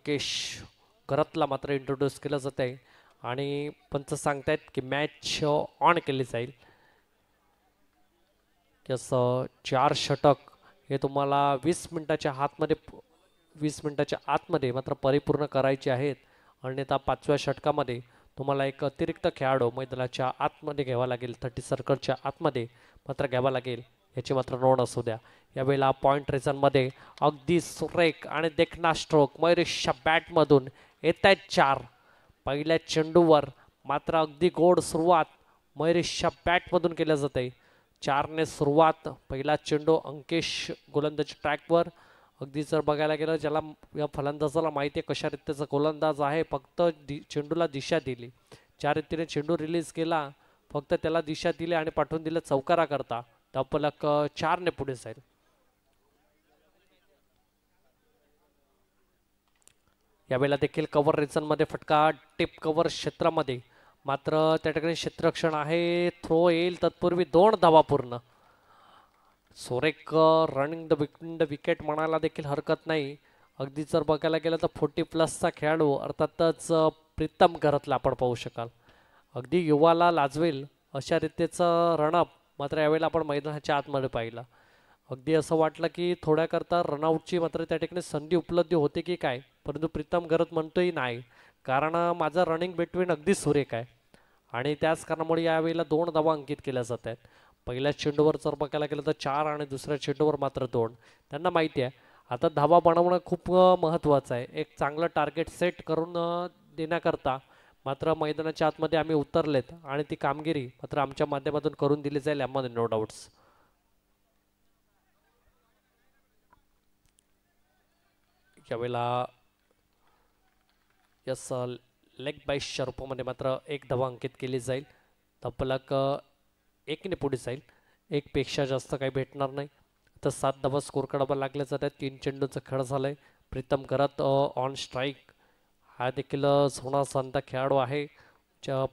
अंकेश घरातला मात्र इंट्रोड्यूस केलं जात आहे आणि पंच सांगतायत की मॅच ऑन केली जाईल. कसं 4 षटक हे तुम्हाला 20 मिनिटाच्या आतमध्ये मात्र परिपूर्ण करायचे आहेत. अन्यथा 5व्या षटकामध्ये तुम्हाला एक अतिरिक्त खेळाडू मैदानाच्या आतमध्ये घ्यावा लागेल, 30 सर्कलच्या आतमध्ये मात्र घ्यावा लागेल, याची मात्र नोंद असू द्या. यावेळेला पॉईंट रेझनमध्ये अगदी सुरेख आणि देखना स्ट्रोक मयुरेशच्या बॅटमधून येत आहेत 4. पहिल्या चेंडूवर मात्र अगदी गोड सुरुवात मयुरेशच्या बॅटमधून केल्या जाते. 4ने सुरुवात. पहिला चेंडू अंकेश गोलंदाजी ट्रॅकवर. अगदी जर बघायला गेलं ज्याला या फलंदाजाला माहिती आहे कशा रीतीचा गोलंदाज आहे, फक्त चेंडूला दिशा दिली, ज्या रीतीने चेंडू रिलीज केला फक्त त्याला दिशा दिली आणि पाठवून दिलं चौकारा करता, तपलक 4ने पुढे जाईल. यावेळेला देखील कव्हर रिजनमध्ये फटका टिप कव्हर क्षेत्रामध्ये, मात्र त्या ठिकाणी क्षेत्ररक्षण आहे, थ्रो येईल तत्पूर्वी 2 धावा पूर्ण. सोरेक रनिंग द विकेट म्हणायला देखील हरकत नाही. अगदी जर बघायला गेलं तर 40+ खेळाडू अर्थातच प्रीतम घरातला आपण पाहू शकाल. अगदी युवाला लाजवेल अशा रीतीचं रनअप मात्र यावेळेला आपण मैदानाच्या आतमध्ये पाहिलं. अगदी असं वाटलं की थोड्याकरता रनआउटची मात्र त्या ठिकाणी संधी उपलब्ध होते की काय, परंतु प्रीतम घरत म्हणतोही नाही, कारण माझं रनिंग बिटवीन अगदी सुरेख आहे आणि त्याच कारणामुळे यावेळेला 2 धावा अंकित केल्या जात आहेत. पहिल्या चेंडूवर जर बघायला गेलं तर 4 आणि दुसऱ्या चेंडूवर मात्र 2. त्यांना माहिती आहे आता धावा बनवणं खूप महत्त्वाचं आहे. एक चांगलं टार्गेट सेट करून देण्याकरता मात्र मैदानाच्या आतमध्ये आम्ही उतरलेत आणि ती कामगिरी मात्र आमच्या माध्यमातून करून दिली जाईल, यामध्ये नो डाऊट्स. यावेळेला यस लेग बाईसच्या रूपामध्ये मात्र 1 धावा अंकित केली जाईल. तपलक 1ने पुढे जाईल. 1 पेक्षा जास्त काही भेटणार नाही. तर 7 धावा स्कोर काढावा लागल्या जातात. 3 चेंडूचा खेळ झालाय. प्रीतम घरात ऑन स्ट्राईक. हा देखील सोना सांता खेळाडू आहे.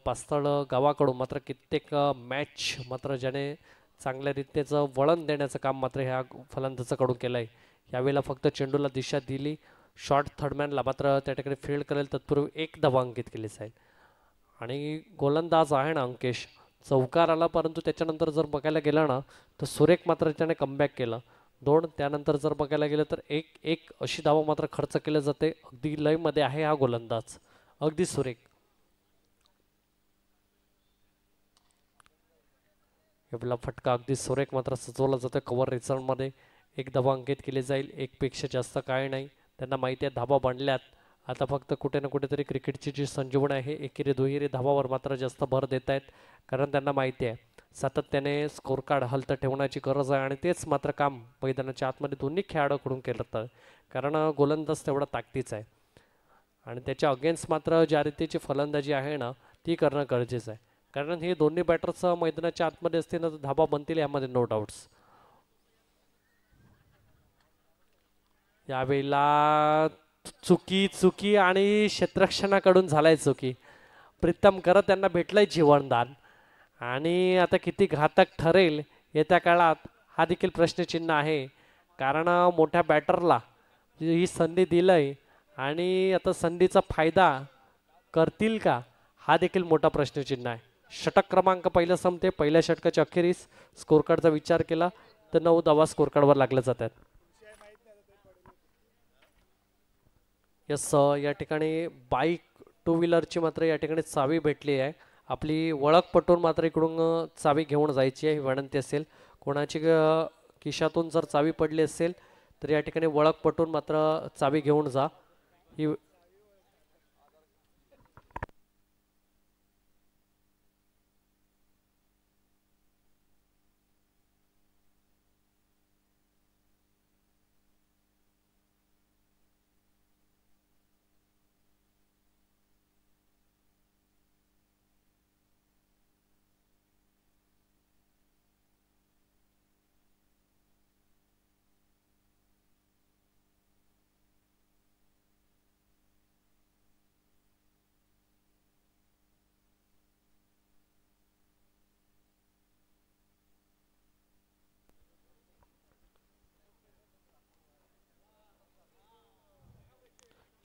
पास्तळ गावाकडून मात्र कित्येक मॅच मात्र ज्याने चांगल्या रीतीचं वळण देण्याचं काम मात्र ह्या फलंदाजाकडून केलं आहे. यावेळेला फक्त चेंडूला दिशा दिली. शॉर्ट थर्डमॅनला मात्र त्या ठिकाणी फील्ड करेल तत्पूर्वी 1 धावा अंकित केली जाईल. आणि गोलंदाज आहे ना अंकेश, चौकार आला परंतु त्याच्यानंतर जर बघायला गेलं ना तर सुरेख मात्र त्याने कमबॅक केलं. 2 त्यानंतर जर बघायला गेलं तर 1 अशी धावा मात्र खर्च केले जाते. अगदी लयमध्ये आहे हा गोलंदाज, अगदी सुरेख. आपला फटका अगदी सुरेख मात्र सजवला जातो कव्हर रिझल्टमध्ये. 1 धावा अंकित केली जाईल. 1 पेक्षा जास्त काय नाही. त्यांना माहिती आहे धावा बनल्यात, आता फक्त कुठे ना कुठेतरी क्रिकेटची जी संजीवनी आहे एकेरी दुहेरी धावावर मात्र जास्त भर देत आहेत, कारण त्यांना माहिती आहे सातत्याने स्कोर कार्ड हलतं ठेवण्याची गरज आहे आणि तेच मात्र काम मैदानाच्या आतमध्ये दोन्ही खेळाडूकडून केलं जातं, कारण गोलंदाज तेवढा ताकदीचा आहे आणि त्याच्या अगेन्स्ट मात्र ज्या रीतीची फलंदाजी आहे ना ती करणं गरजेचं आहे, कारण हे दोन्ही बॅटर्स मैदानाच्या आतमध्ये असतील ना तर धाबा बनतील, यामध्ये नो डाऊट्स. यावेळेला चुकी आणि क्षेत्ररक्षणाकडून झालाय चुकी. प्रीतम करत त्यांना भेटलंय जीवनदान आणि आता किती घातक ठरेल येत्या काळात हा देखील प्रश्नचिन्ह आहे, कारण मोठ्या बॅटरला ही संधी दिलंय आणि आता संधीचा फायदा करतील का हा देखील मोठा प्रश्नचिन्ह आहे. षटक क्रमांक पहिलं संपते. पहिल्या षटकाच्या अखेरीस स्कोर कार्डचा विचार केला तर 9 धावा स्कोर कार्डवर लागल्या जातात. यस, या ठिकाणी बाईक 2 व्हीलरची मात्र या ठिकाणी चावी भेटली आहे. आपली ओळख पटवून मात्र इकडून चावी घेऊन जायची आहे विनंती असेल. कोणाची खिशातून जर चावी पडली असेल तर या ठिकाणी ओळख पटवून मात्र चावी घेऊन जा. ही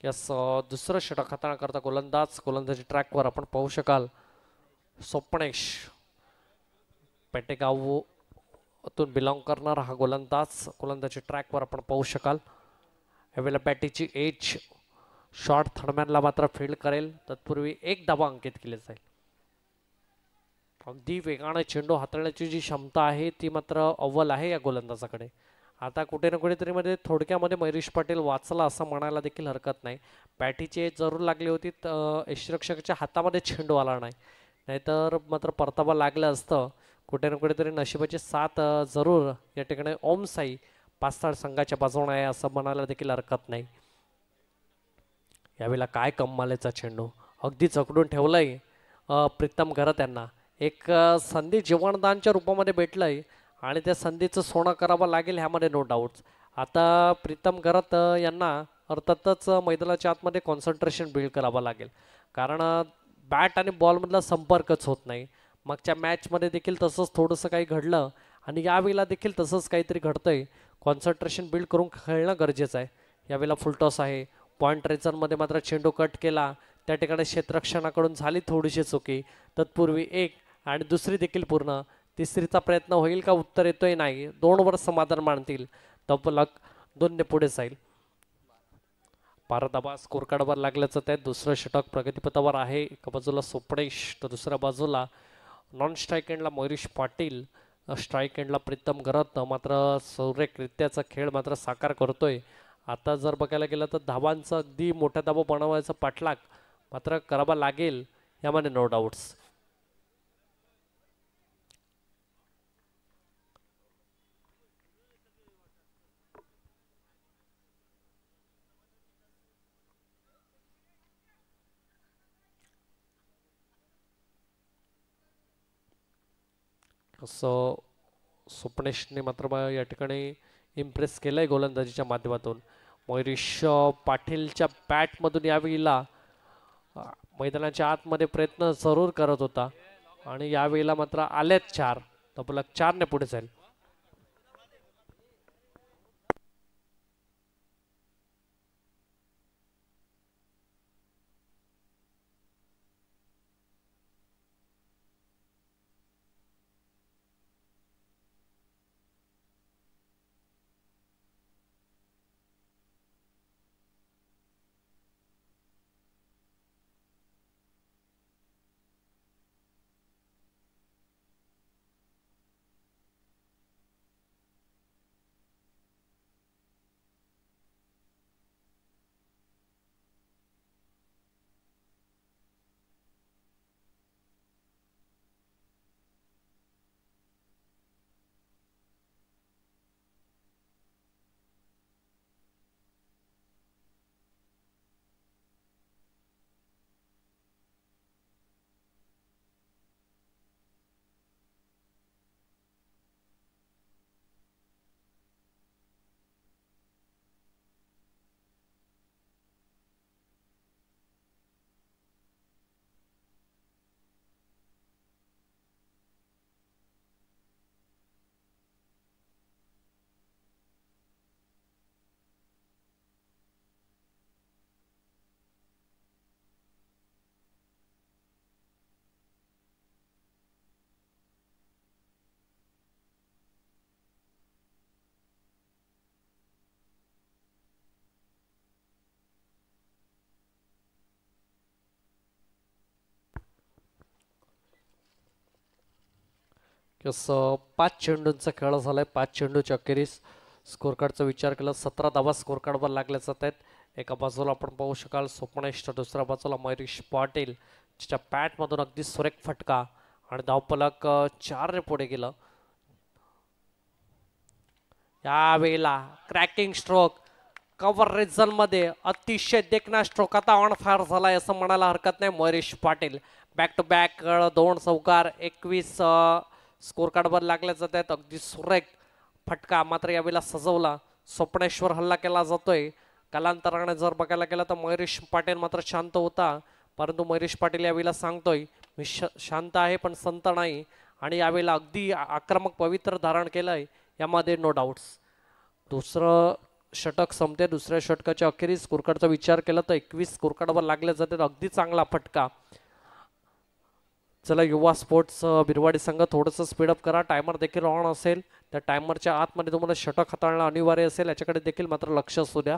यस, दुसरं षटक हाताळण्याकरता गोलंदाजी ट्रॅकवर आपण पाहू शकाल स्वप्नेश पेटेगावतून बिलॉंग करणारा हा गोलंदाजी ट्रॅकवर आपण पाहू शकाल. यावेळेला बॅटीची एज शॉर्ट थर्डमॅनला मात्र फील्ड करेल. तत्पूर्वी एक धावा अंकित केली जाईल. अगदी वेगाने चेंडू हाताळण्याची जी क्षमता आहे ती मात्र अव्वल आहे या गोलंदाजाकडे. आता कुठे ना कुठेतरी मध्ये थोडक्यामध्ये महेश पाटील वाचला असं म्हणायला देखील हरकत नाही. बॅटीची एज जरूर लागली होती, यष्टिरक्षकाच्या हातामध्ये चेंडू आला नाही, नाहीतर मात्र परतावा लागलं असतं. कुठे ना कुठेतरी नशिबाची साथ जरूर या ठिकाणी ओम साई पास्थाळ संघाच्या बाजूने आहे असं म्हणायला देखील हरकत नाही. यावेळेला काय कमालीचा चेंडू अगदी जकडून ठेवलंय प्रीतम घरत यांना. एक संधी जीवनदानच्या रूपामध्ये भेटलंय आणि त्या संधीचं सोनं करावं लागेल ह्यामध्ये नो डाऊट. आता प्रीतम घरत यांना अर्थातच मैदानाच्या आतमध्ये कॉन्सन्ट्रेशन बिल्ड करावं लागेल, कारण बॅट आणि बॉलमधला संपर्कच होत नाही. मागच्या मॅचमध्ये देखील तसंच थोडंसं काही घडलं आणि यावेळेला देखील तसंच काहीतरी घडतंय. कॉन्सन्ट्रेशन बिल्ड करून खेळणं गरजेचं आहे. यावेळेला फुलटॉस आहे. पॉईंट रेझनमध्ये मात्र चेंडू कट केला, त्या ठिकाणी क्षेत्ररक्षणाकडून झाली थोडीशी चुकी. तत्पूर्वी एक आणि दुसरी देखील पूर्ण. तिसरीचा प्रयत्न होईल का, उत्तर येतोय नाही. 2 वर समाधान मानतील. तबलक 2 ने पुढे जाईल. 12 धावा स्कोर कार्डवर लागल्याचं ते दुसरं षटक प्रगतीपथावर आहे. एका बाजूला स्वप्नेश तर दुसऱ्या बाजूला नॉन स्ट्राईक एंडला महेश पाटील, स्ट्राईक एंडला प्रीतम घरत मात्र सुरेखरित्याचा खेळ मात्र साकार करतोय. आता जर बघायला गेलं तर धावांचा अगदी मोठ्या धावा बनवायचा पाठलाग मात्र करावा लागेल यामध्ये नो डाऊट्स. असं स्वप्नेशने मात्र या ठिकाणी इम्प्रेस केलंय गोलंदाजीच्या माध्यमातून. महेश पाटीलच्या बॅटमधून यावेळेला मैदानाच्या आतमध्ये प्रयत्न जरूर करत होता आणि यावेळेला मात्र आलेत 4. तबलक 4 ने पुढे जाईल. कसं 5 चेंडूंचा खेळ झालाय. 5 चेंडूच्या अखेरीस स्कोर कार्डचा विचार केला 17 धावा स्कोर कार्डवर लागल्या जात आहेत. एका बाजूला आपण पाहू शकाल स्वप्नेश तर दुसऱ्या बाजूला महेश पाटील, ज्याच्या बॅटमधून अगदी सुरेख फटका आणि धावफलक 4 ने पुढे गेलं. यावेळेला क्रॅकिंग स्ट्रोक कव्हर रिजन मध्ये अतिशय देखणा स्ट्रोक आता ऑन फायर झालाय असं म्हणायला हरकत नाही. Mahesh Patil back to back 2 चौकार 21 स्कोर कार्डवर लागल्या जात आहेत. अगदी सुरेख फटका मात्र यावेळेला सजवला. स्वप्नेश्वर हल्ला केला जातोय. कालांतराने जर बघायला गेलं तर महेश पाटील मात्र शांत होता, परंतु महेश पाटील यावेळेला सांगतोय मी शांत आहे पण संत नाही, आणि यावेळेला अगदी आक्रमक पवित्र धारण केलंय यामध्ये नो डाऊट्स. दुसरं षटक संपते. दुसऱ्या षटकाच्या अखेरीस स्कोरकार्डचा विचार केला तर 21 स्कोरकार्डवर लागले जाते. अगदी चांगला फटका. चला युवा स्पोर्ट्स बिरवाडी संघ थोडंसं स्पीडअप करा. टायमर देखील ऑन असेल. त्या टायमरच्या आतमध्ये तुम्हाला षटक हाताळणं अनिवार्य असेल, याच्याकडे देखील मात्र लक्ष असू द्या.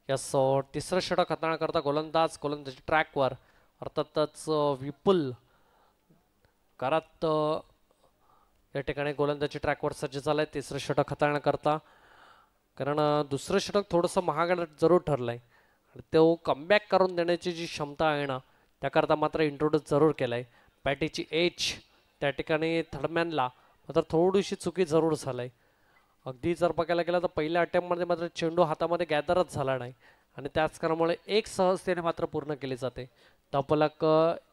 यस, तिसरं षटक हाताळण्याकरता गोलंदाजी ट्रॅकवर अर्थातच विपुल करात या ठिकाणी गोलंदाजी ट्रॅकवर सज्ज झालाय तिसरं षटक हाताळण्याकरता. कारण दुसरं षटक थोडंसं महागडं जरूर ठरलंय आणि तो कमबॅक करून देण्याची जी क्षमता आहे ना, त्याकरता मात्र इंट्रोड्यूस जरूर केलाय. पॅटीची एज त्या ठिकाणी थर्डमॅनला मात्र थोडीशी चुकी जरूर झालाय. अगदी जर बघायला गेलं तर पहिल्या अटेम्प्टमध्ये मात्र चेंडू हातामध्ये गॅदरच झाला नाही आणि त्याच कारणामुळे एक सहजतेने मात्र पूर्ण केली जाते. धावफलक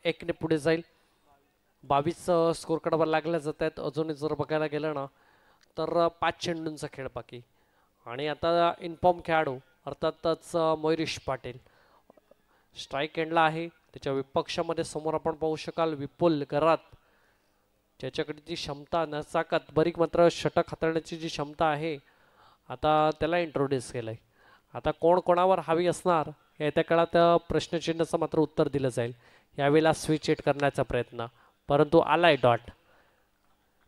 1ने पुढे जाईल. 22 स्कोर कार्डवर लागल्या जात आहेत. अजूनही जर बघायला गेलं ना तर 5 चेंडूंचा खेळ बाकी. आणि आता इन्फॉर्म खेळाडू अर्थातच मयुरेश पाटील स्ट्राईक एंडला आहे. त्याच्या विपक्षामध्ये समोर आपण पाहू शकाल विपुल करात, ज्याच्याकडे जी क्षमता नचाकत बरीक मात्र षटक हाताळण्याची जी क्षमता आहे, आता त्याला इंट्रोड्यूस केलंय. आता कोण कोणावर हावी असणार येत्या काळात प्रश्नचिन्हाचं मात्र उत्तर दिलं जाईल. यावेळेला स्विच हिट करण्याचा प्रयत्न, परंतु आलाय डॉट.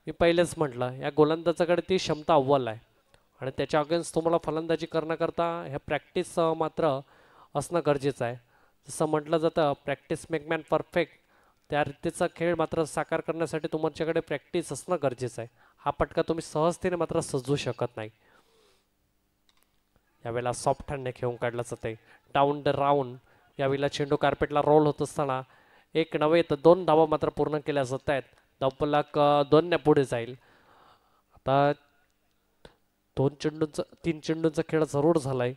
मी पहिलेच म्हटलं या गोलंदाजाकडे ती क्षमता अव्वल आहे आणि त्याच्या अगेन्स्ट तुम्हाला फलंदाजी करण्याकरता ह्या प्रॅक्टिस मात्र असणं गरजेचं आहे. जसं म्हटलं जातं प्रॅक्टिस मेक मॅन परफेक्ट, त्या रीतीचा खेळ मात्र साकार करण्यासाठी तुमच्याकडे प्रॅक्टिस असणं गरजेचं आहे. हा पटका तुम्ही सहजतेने मात्र सजवू शकत नाही. यावेळेला सॉफ्ट हँडने खेळून काढला जाते. Down the round. यावेळेला चेंडू कार्पेटला रोल होत असताना 1 नव्हे तर 2 धावा मात्र पूर्ण केल्या जात आहेत. धावफलक 2ने पुढे जाईल. आता 3 चेंडूंचा खेळ जरूर झालाय.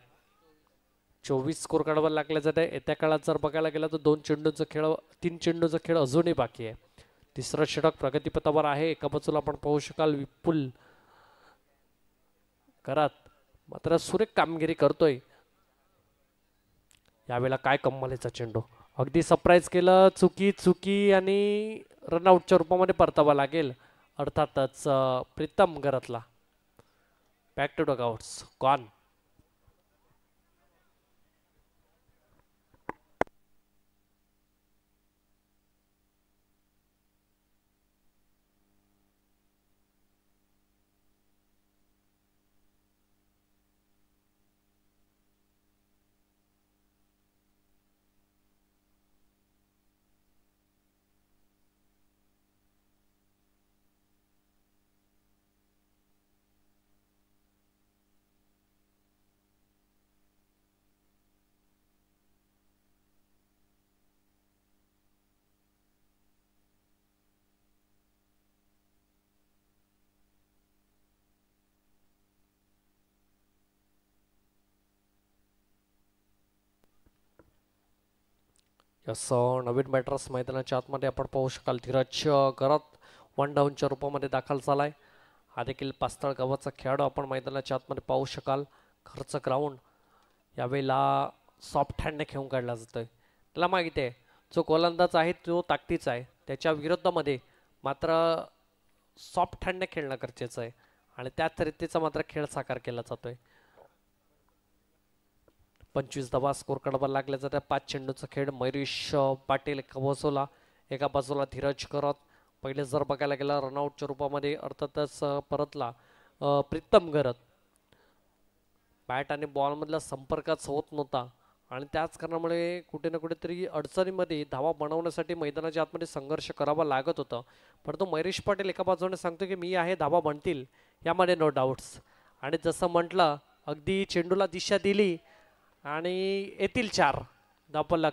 24 स्कोर कार्डवर लागले जाते. येत्या काळात जर बघायला गेलं तर 3 चेंडूचा खेळ अजूनही बाकी आहे. तिसरं षटक प्रगतीपथावर आहे. एका बाजूला आपण पाहू शकाल विपुल करात मात्र सुरेख कामगिरी करतोय. यावेळेला काय कमालीचा चेंडू, अगदी सरप्राईज केलं. चुकी आणि रनआउटच्या रूपामध्ये परतावा लागेल अर्थातच प्रीतम गरतला. Back to dugouts gone. Yes, नवीन बॅटर्स मैदानाच्या आतमध्ये आपण पाहू शकाल धीरज करत 1 डाऊनच्या रूपामध्ये दाखल झालाय. हा देखील पास्तळ गावाचा खेळाडू आपण मैदानाच्या आतमध्ये पाहू शकाल. घरचं ग्राउंड यावेळेला सॉफ्ट हँडने खेळून काढला जातोय. त्याला माहिती आहे जो गोलंदाज आहे तो ताकदीचा आहे, त्याच्या विरोधामध्ये मात्र सॉफ्ट हँडने खेळणं गरजेचं आहे आणि त्याच रीतीचा मात्र खेळ साकार केला जातोय. 25 धावा स्कोर कार्डवर लागल्या जातात. 5 चेंडूचा खेळ. मयुरेश पाटील एका बाजूला धीरज करत. पहिले जर बघायला गेला रनआउटच्या रूपामध्ये अर्थातच परतला प्रीतम गरत. बॅट आणि बॉलमधला संपर्कच होत नव्हता आणि त्याच कारणामुळे कुठे ना कुठेतरी अडचणीमध्ये धावा बनवण्यासाठी मैदानाच्या आतमध्ये संघर्ष करावा लागत होता. परंतु मयुरेश पाटील एका बाजूने सांगतो की मी आहे, धावा बनतील यामध्ये नो डाऊट्स. आणि जसं म्हटलं अगदी चेंडूला दिशा दिली आणि येतील 4. धावफलक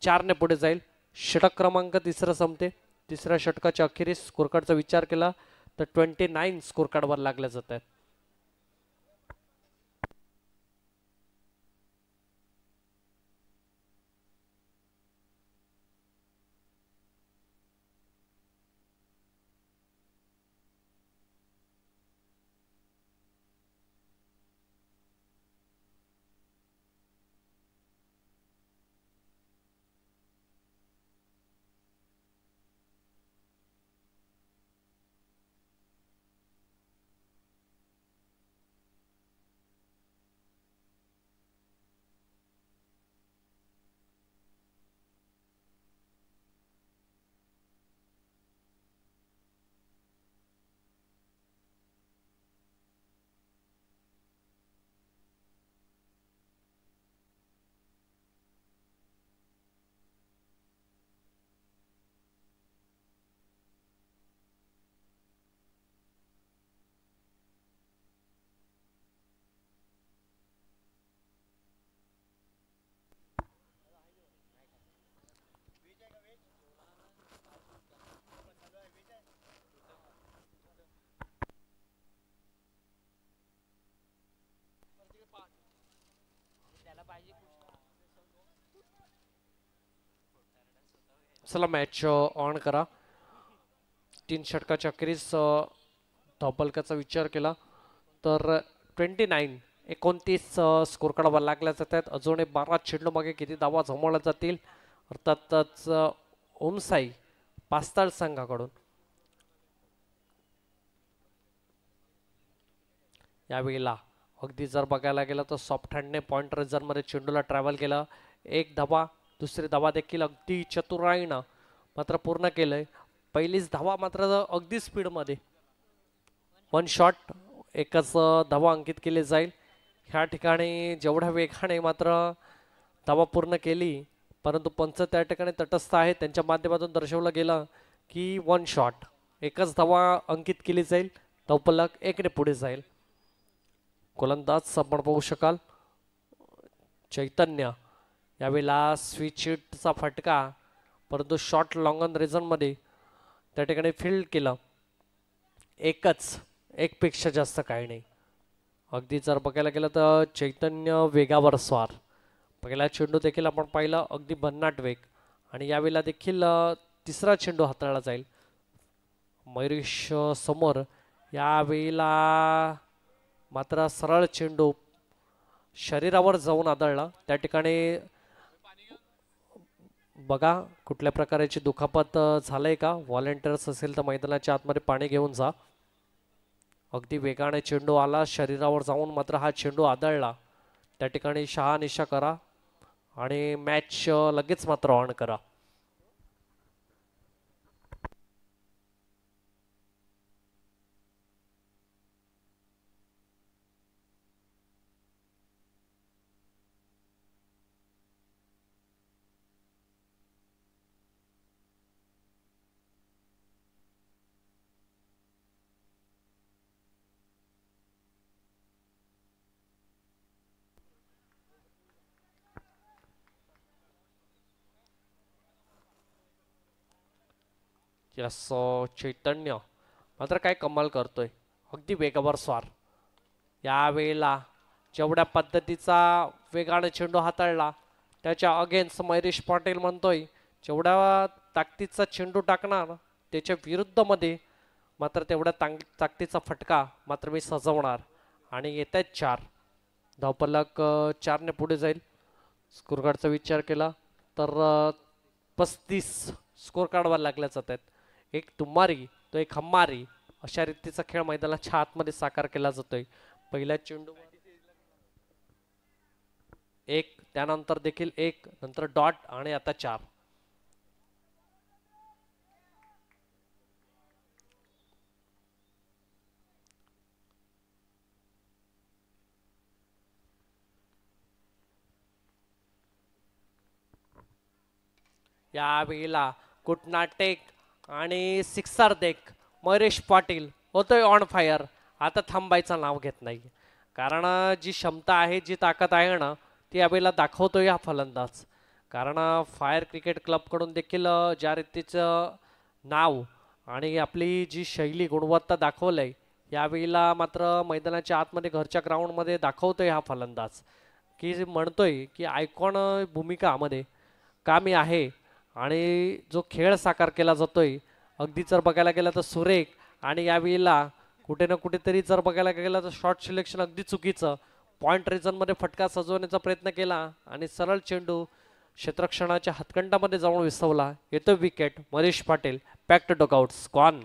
4ने पुढे जाईल. षटक क्रमांक 3 संपते. तिसऱ्या षटकाच्या अखेरीस स्कोर कार्डचा विचार केला तर 29 स्कोर कार्डवर लागले जात आहेत. चला मॅच ऑन करा. 3 षटकाच्या अखेरीस धावफलकाचा विचार केला तर 29 स्कोर काढावा लागल्या जातात. अजून 12 चेंडू मागे किती धावा जमवल्या जातील अर्थातच ओमसाई पास्ताळ संघाकडून. यावेळेला अगदी जर बघायला गेलं तर सॉफ्ट हँडने पॉइंट रेझरमध्ये चेंडूला ट्रॅव्हल केलं. एक धावा, दुसरी धावा देखील अगदी चतुराईनं मात्र पूर्ण केलंय. पहिलीच धावा मात्र अगदी स्पीडमध्ये 1 शॉट, एकच धावा अंकित केली जाईल. ह्या ठिकाणी जेवढ्या वेगाने मात्र धावा पूर्ण केली परंतु पंच त्या ठिकाणी तटस्थ आहे. त्यांच्या माध्यमातून दर्शवलं गेलं की 1 शॉट, एकच धावा अंकित केली जाईल. धावफलक 1ने पुढे जाईल. गोलंदाज आपण पाहू शकाल चैतन्य यावेळेला स्विच हिटचा फटका परंतु शॉर्ट लॉंग ऑन रिझनमध्ये त्या ठिकाणी फील्ड केलं. एकपेक्षा जास्त काही नाही. अगदी जर बघायला गेलं तर चैतन्य वेगावर स्वार. पहिला चेंडू देखील आपण पाहिला अगदी भन्नाट वेग आणि यावेळेला देखील तिसरा चेंडू हाताळला जाईल. मयुरेश समोर यावेळेला मात्र सरळ चेंडू शरीरावर जाऊन आदळला. त्या ठिकाणी बघा कुठल्या प्रकारची दुखापत झालंय का. व्हॉलेंटियर्स असेल तर मैदानाच्या आतमध्ये पाणी घेऊन जा. अगदी वेगाने चेंडू आला, शरीरावर जाऊन मात्र हा चेंडू आदळला. त्या ठिकाणी शहानिशा करा आणि मॅच लगेच मात्र ऑन करा. यस चैतन्य मात्र काय कमाल करतोय, अगदी वेगावर स्वार. यावेळेला जेवढ्या पद्धतीचा वेगाने चेंडू हाताळला त्याच्या अगेन्स्ट महेश पाटील म्हणतोय जेवढ्या ताकदीचा चेंडू टाकणार त्याच्या विरुद्धमध्ये मात्र तेवढ्या ताकदीचा फटका मात्र मी सजवणार आणि येतात 4. धावफलक 4ने पुढे जाईल. स्कोर कार्डचा विचार केला तर 35 स्कोर काढायला लागल्या जातात. एक तुमारी तो एक हम्मारी अशा रीतीचा खेळ मैदानाच्या आतमध्ये साकार केला जातोय. पहिल्या चेंडू 1, त्यानंतर देखील 1, नंतर डॉट आणि आता 4. यावेळेला कुटना टेक आणि सिक्सर देख महेश पाटील होतोय ऑन फायर. आता थांबायचं नाव घेत नाही कारण जी क्षमता आहे जी ताकद आहे ना ती यावेळेला दाखवतोय हा फलंदाज. कारण फायर क्रिकेट क्लबकडून देखील ज्या रीतीचं नाव आणि आपली जी शैली गुणवत्ता दाखवलंय यावेळेला मात्र मैदानाच्या आतमध्ये घरच्या ग्राउंडमध्ये दाखवतोय हा फलंदाज की म्हणतोय की आयकॉन भूमिकामध्ये का मी आहे आणि जो खेळ साकार केला जातोय अगदी जर बघायला गेला तर सुरेख. आणि यावेळेला कुठे ना कुठेतरी जर बघायला गेला तर शॉर्ट सिलेक्शन अगदी चुकीचं. पॉइंट रिझनमध्ये फटका सजवण्याचा प्रयत्न केला आणि सरळ चेंडू क्षेत्ररक्षणाच्या हातकंडामध्ये जाऊन विसवला. येतो wicket. Mahesh Patil back to dugouts gone.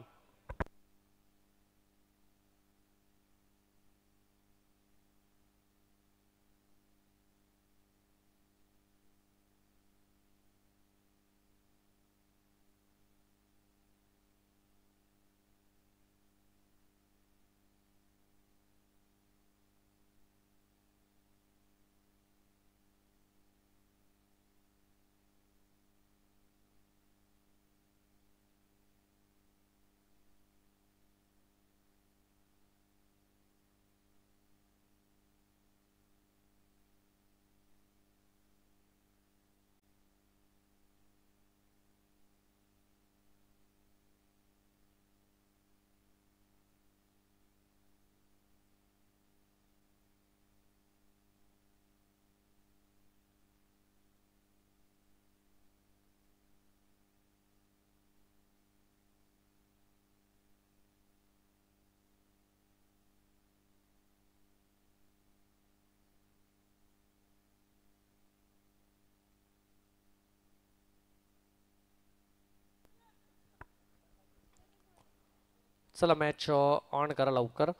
चला मॅच ऑन करा लवकर.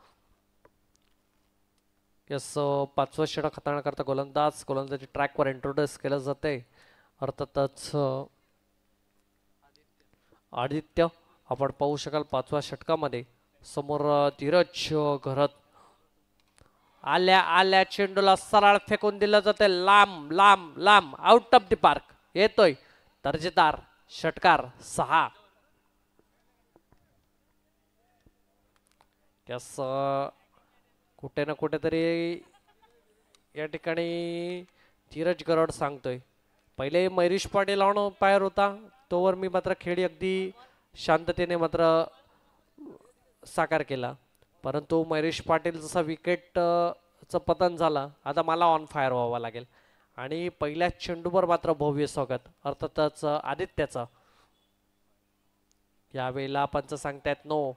यस, पाचवा षटक हाताळण्याकरता गोलंदाजी ट्रॅकवर इंट्रोड्यूस केलं जाते. अर्थातच आदित्य. आपण पाहू शकाल पाचव्या षटकामध्ये समोर धीरज घरत. आल्या आल्या चेंडूला सरळ फेकून दिलं जाते लांब लांब लांब, आउट ऑफ द पार्क. येतोय दर्जेदार षटकार 6. यस, कुठे ना कुठेतरी या ठिकाणी धीरज गरड सांगतोय. पहिले महेश पाटील ऑन पायर होता, तोवर मी मात्र खेळी अगदी शांततेने मात्र साकार केला. परंतु महेश पाटील जसा विकेट चं पतन झालं, आता मला ऑन फायर व्हावं लागेल. आणि पहिल्या चेंडूवर मात्र भव्य स्वागत अर्थातच आदित्याचं. यावेळेला पंच सांगतायत नो.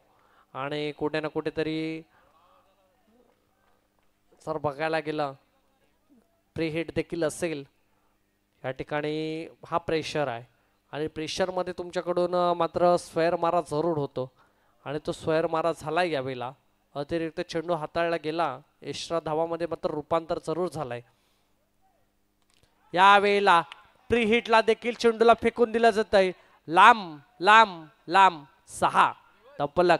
आणि कुठे ना कुठेतरी जर बघायला गेलं प्री हिट देखील असेल, या ठिकाणी हा प्रेशर आहे. आणि प्रेशरमध्ये तुमच्याकडून मात्र स्क्वेअर मारा जरूर होतो. आणि तो स्क्वेअर मारा झाला यावेळेला. अतिरिक्त चेंडू हाताळला गेला, एक्स्ट्रा धावामध्ये मात्र रूपांतर जरूर झालंय. यावेळेला प्री हिटला देखील चेंडूला फेकून दिलं जात आहे लांब लांब लांब. 6 तब्बलक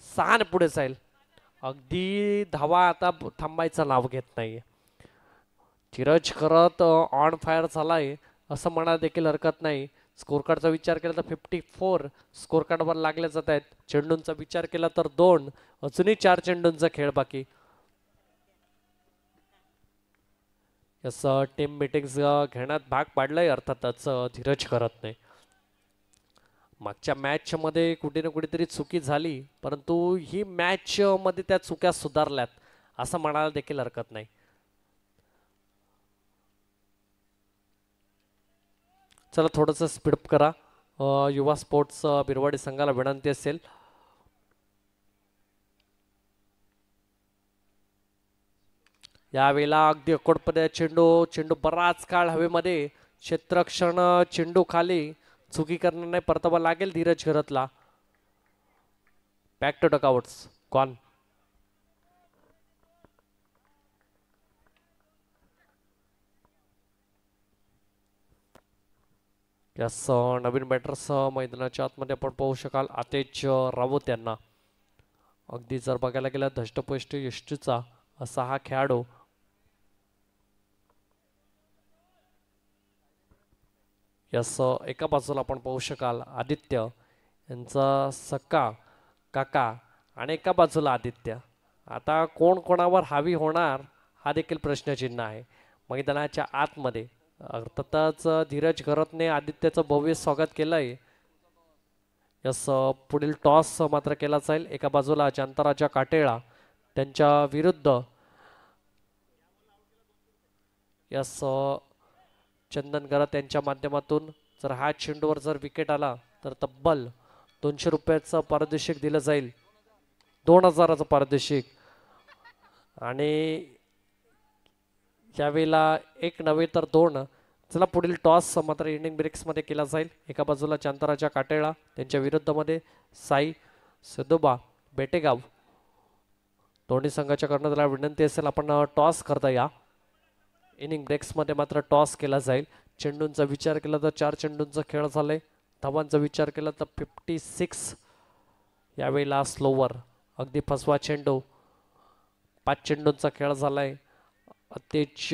6 पुढे जाईल. अगदी धावा आता थांबायचं नाव घेत नाहीये. धीरज करत ऑन फायर झालाय असं म्हणा देखील हरकत नाही. स्कोर कार्डचा विचार केला तर 54 स्कोर कार्डवर लागले जात आहेत. चेंडूंचा विचार केला तर 2, अजूनही 4 चेंडूंचा खेळ बाकी. यस, टीम मीटिंग्स घेण्यात भाग पाडलाय अर्थातच धीरज करत नाही. मागच्या मॅच मध्ये कुठे ना कुठेतरी चुकी झाली, परंतु ही मॅच मध्ये त्या चुक्या सुधारल्यात असं म्हणायला देखील हरकत नाही. चला थोडंसं स्पीडअप करा. युवा स्पोर्ट्स बिरवाडी संघाला विनंती असेल. यावेळेला अगदी अकोटपणे चेंडू बराच काळ हवेमध्ये, क्षेत्ररक्षण चेंडू खाली, चुकी करणार नाही, परतावा लागेल धीरज घरतला. Back to dugouts gone. Yes, नवीन बॅटर्स मैदानाच्या आतमध्ये आपण पाहू शकाल आतेज राऊत यांना. अगदी जर बघायला गेला धष्टपुष्ट यष्टीचा असा हा खेळाडू. यस, एका बाजूला आपण पाहू शकाल आदित्य यांचा सक्का काका आणि एका बाजूला आदित्य. आता कोण कोणावर हावी होणार हा देखील प्रश्नचिन्ह आहे मैदानाच्या आतमध्ये. अर्थातच धीरज घरतने आदित्यचं भव्य स्वागत केलंय. यस, पुढील टॉस मात्र केला जाईल. एका बाजूला जांताराजा काटेळा त्यांच्या विरुद्ध यस चंदन गरत यांच्या माध्यमातून जर हा चेंडूवर जर विकेट आला तर तब्बल 200 रुपयाचं पारितोषिक दिलं जाईल. 2000चं पारितोषिक. आणि यावेळेला 1 नव्हे तर 2. चला पुढील टॉस मात्र इनिंग ब्रेक्स मध्ये केला जाईल. एका बाजूला चांताराजा काटेळा त्यांच्या विरुद्ध मध्ये साई सदोबा बेटेगाव. दोन्ही संघाच्या कर्णधाराला विनंती असेल आपण टॉस करता या. इनिंग ब्रेक्स मध्ये मात्र टॉस केला जाईल. चेंडूंचा विचार केला तर 4 चेंडूंचा खेळ झालाय. धावांचा विचार केला तर 56. यावेळेला स्लोवर अगदी फसवा चेंडू. 5 चेंडूंचा खेळ झालाय. अतेज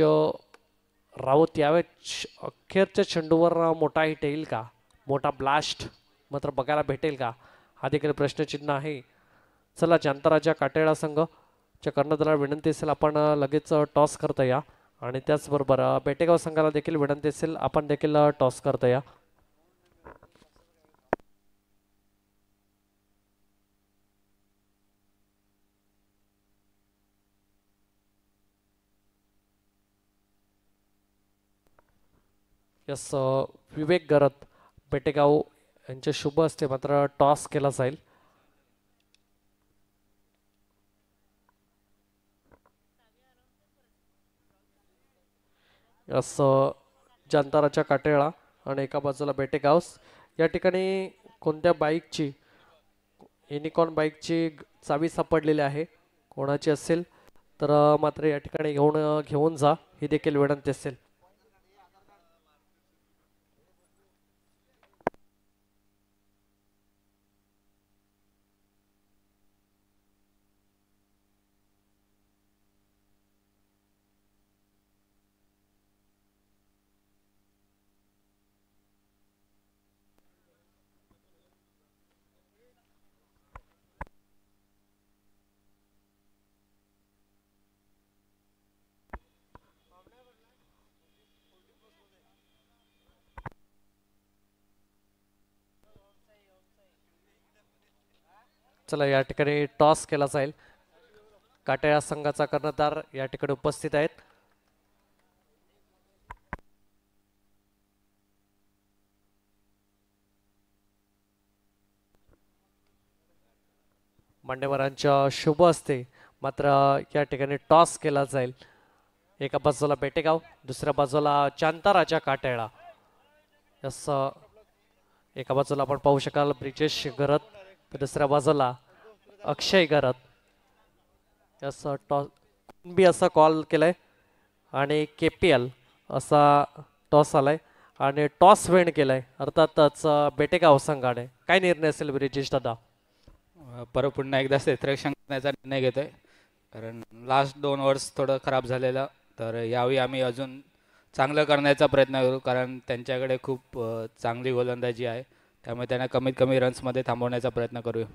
राऊत यावेळी अखेरच्या चेंडूवर मोठा हिट येईल का, मोठा ब्लास्ट मात्र बघायला भेटेल का हा देखील प्रश्नचिन्ह आहे. चला जांताराजा काटेळा संघाच्या कर्णधाराला विनंती असेल आपण लगेच टॉस करता या. आणि त्याचबरोबर बेटेगाव संघाला देखील विनंती असेल आपण देखील टॉस करता या. यस, विवेक गरत बेटेगाव यांचे शुभ असते मात्र टॉस केला जाईल. यस, जांताराच्या काटेळा आणि एका बाजूला बेटेगावस. या ठिकाणी कोणत्या बाईकची युनिकॉर्न बाईकची चावी सापडलेली आहे. कोणाची असेल तर मात्र या ठिकाणी घेऊन जा, ही देखील विनंती असेल. चला, या ठिकाणी टॉस केला जाईल. काट्या संघाचा कर्णधार या ठिकाणी उपस्थित आहेत. मान्यवरांच्या शुभ असते मात्र या ठिकाणी टॉस केला जाईल. एका बाजूला बेटेगाव, दुसऱ्या बाजूला चांताराच्या काटेळा. यस, एका बाजूला आपण पाहू शकाल ब्रिजेश गरत, तर दुसऱ्या बाजूला अक्षय गरत. यस, टॉस बी असा कॉल केलाय आणि KPL असा टॉस आलाय आणि टॉस विन केलाय अर्थातच बेटेगाव संघाने. काय निर्णय असेल ब्रिजेश दादा? परत पुन्हा एकदा क्षेत्ररक्षण करण्याचा निर्णय घेतोय, कारण लास्ट 2 ओव्हर्स थोडं खराब झालेलं. तर यावेळी आम्ही अजून चांगलं करण्याचा प्रयत्न करू, कारण त्यांच्याकडे खूप चांगली गोलंदाजी आहे. त्यामुळे त्यांना कमीत कमी रन्समध्ये थांबवण्याचा प्रयत्न करूया.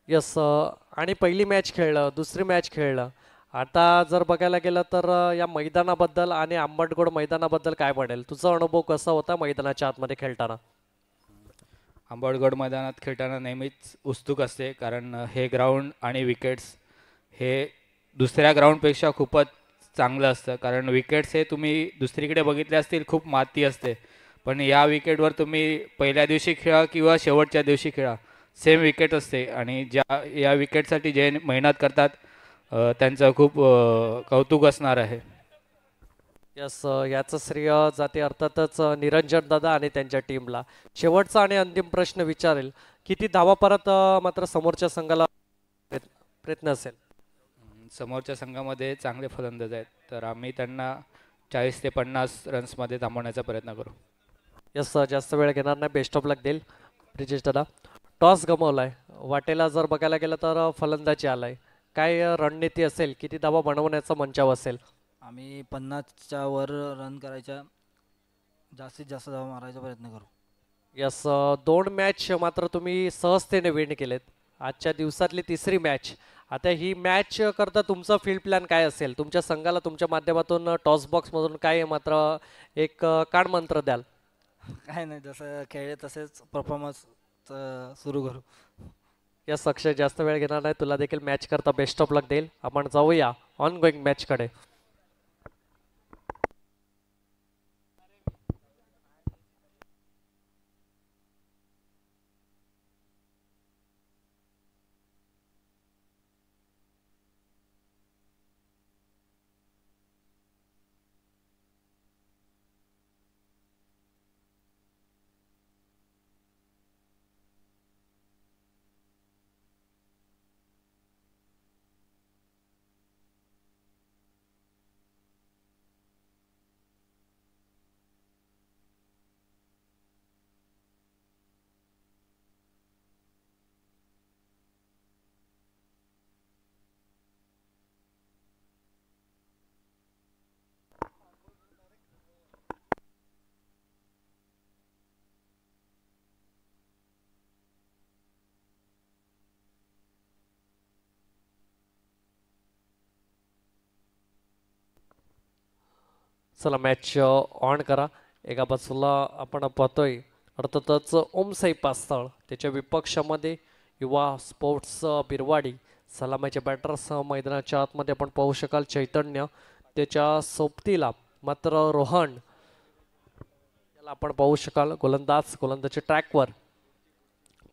यस, आणि पहिली मॅच खेळलं, दुसरी मॅच खेळलं. आता जर बघायला गेलं तर या मैदानाबद्दल आणि आंबटगोड मैदानाबद्दल काय म्हणेल? तुझा अनुभव कसा होता मैदानाच्या आतमध्ये खेळताना? आंबवडगड मैदानात खेळताना नेहमीच उत्सुक असते, कारण हे ग्राउंड आणि विकेट्स हे दुसऱ्या ग्राउंडपेक्षा खूपच चांगलं असतं. कारण विकेट्स हे तुम्ही दुसरीकडे बघितले असतील, खूप माती असते, पण या विकेटवर तुम्ही पहिल्या दिवशी खेळा किंवा शेवटच्या दिवशी खेळा, सेम विकेट असते. आणि ज्या या विकेटसाठी जे मेहनत करतात त्यांचं खूप कौतुक असणार आहे. यस, याचं श्रेय जाते अर्थातच निरंजन दादा आणि त्यांच्या टीमला. शेवटचा आणि अंतिम प्रश्न विचारेल, किती धावा परत मात्र समोरच्या संघाला प्रयत्न असेल? समोरच्या संघामध्ये चांगले फलंदाज आहेत, तर आम्ही त्यांना 40 ते 50 रन्समध्ये थांबवण्याचा प्रयत्न करू. यस, जास्त वेळ घेणार नाही. बेस्ट ऑफ लक देईल ब्रिजेश दादा. टॉस गमावलाय, वाटेला जर बघायला गेलं तर फलंदाजी आलाय. काय रणनीती असेल, किती धावा बनवण्याचा मंचाव असेल? आम्ही 50च्या वर रन करायच्या, जास्तीत जास्त धावा मारायचा प्रयत्न करू. यस, 2 मॅच मात्र तुम्ही सहजतेने विन केलेत. आजच्या दिवसातली तिसरी मॅच. आता ही मॅच करता तुमचा फील्ड प्लॅन काय असेल? तुमच्या संघाला तुमच्या माध्यमातून टॉस बॉक्समधून काय मात्र एक कान मंत्र द्याल? काय नाही, जसं खेळले तसेच परफॉर्मन्स सुरू करू. यस अक्षय, जास्त वेळ घेणार नाही, तुला देखील मॅच करता बेस्ट ऑफ लक देईल. आपण जाऊया ऑन गोईंग मॅचकडे. चला, मॅच ऑन करा. एका बाजूला आपण पाहतोय अर्थातच ओमसाई पास्थळ, त्याच्या विपक्षामध्ये युवा स्पोर्ट्स बिरवाडी. सलामीच्या बॅटर्ससह मैदानाच्या आतमध्ये आपण पाहू शकाल चैतन्य, त्याच्या सोबतीला मात्र रोहन. याला आपण पाहू शकाल गोलंदाजी ट्रॅकवर.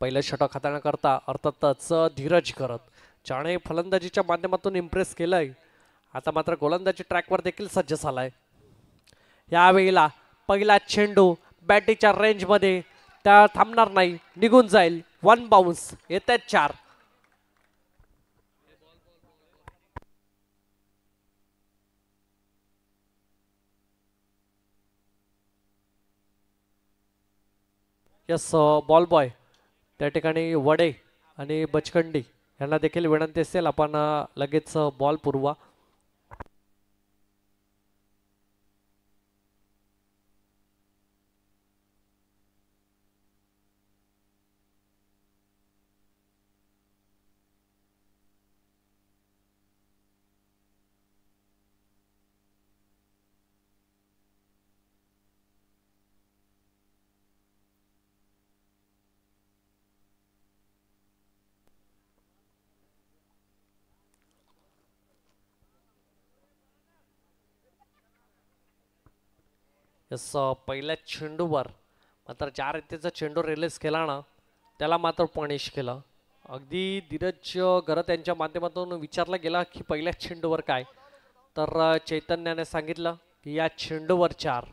पहिलं षटक हाताळण्याकरता अर्थातच धीरज करत, ज्याने फलंदाजीच्या माध्यमातून इम्प्रेस केलंय, आता मात्र गोलंदाजी ट्रॅकवर देखील सज्ज झालाय. यावेळेला पहिला चेंडू बॅटीच्या रेंजमध्ये त्या थांबणार नाही, निघून जाईल. 1 बाउन्स, येत आहेत 4. यस, बॉल बॉय त्या ठिकाणी वडे आणि बचकंडी यांना देखील विनंती असेल आपण लगेच बॉल पुरवा. यस, पहिल्या चेंडूवर मात्र ज्या रीतीचा चेंडू रिलीज केला ना त्याला मात्र पनिश केलं. अगदी धीरज गरत यांच्या माध्यमातून विचारला गेला की पहिल्या चेंडूवर काय, तर चैतन्याने सांगितलं की या चेंडूवर 4.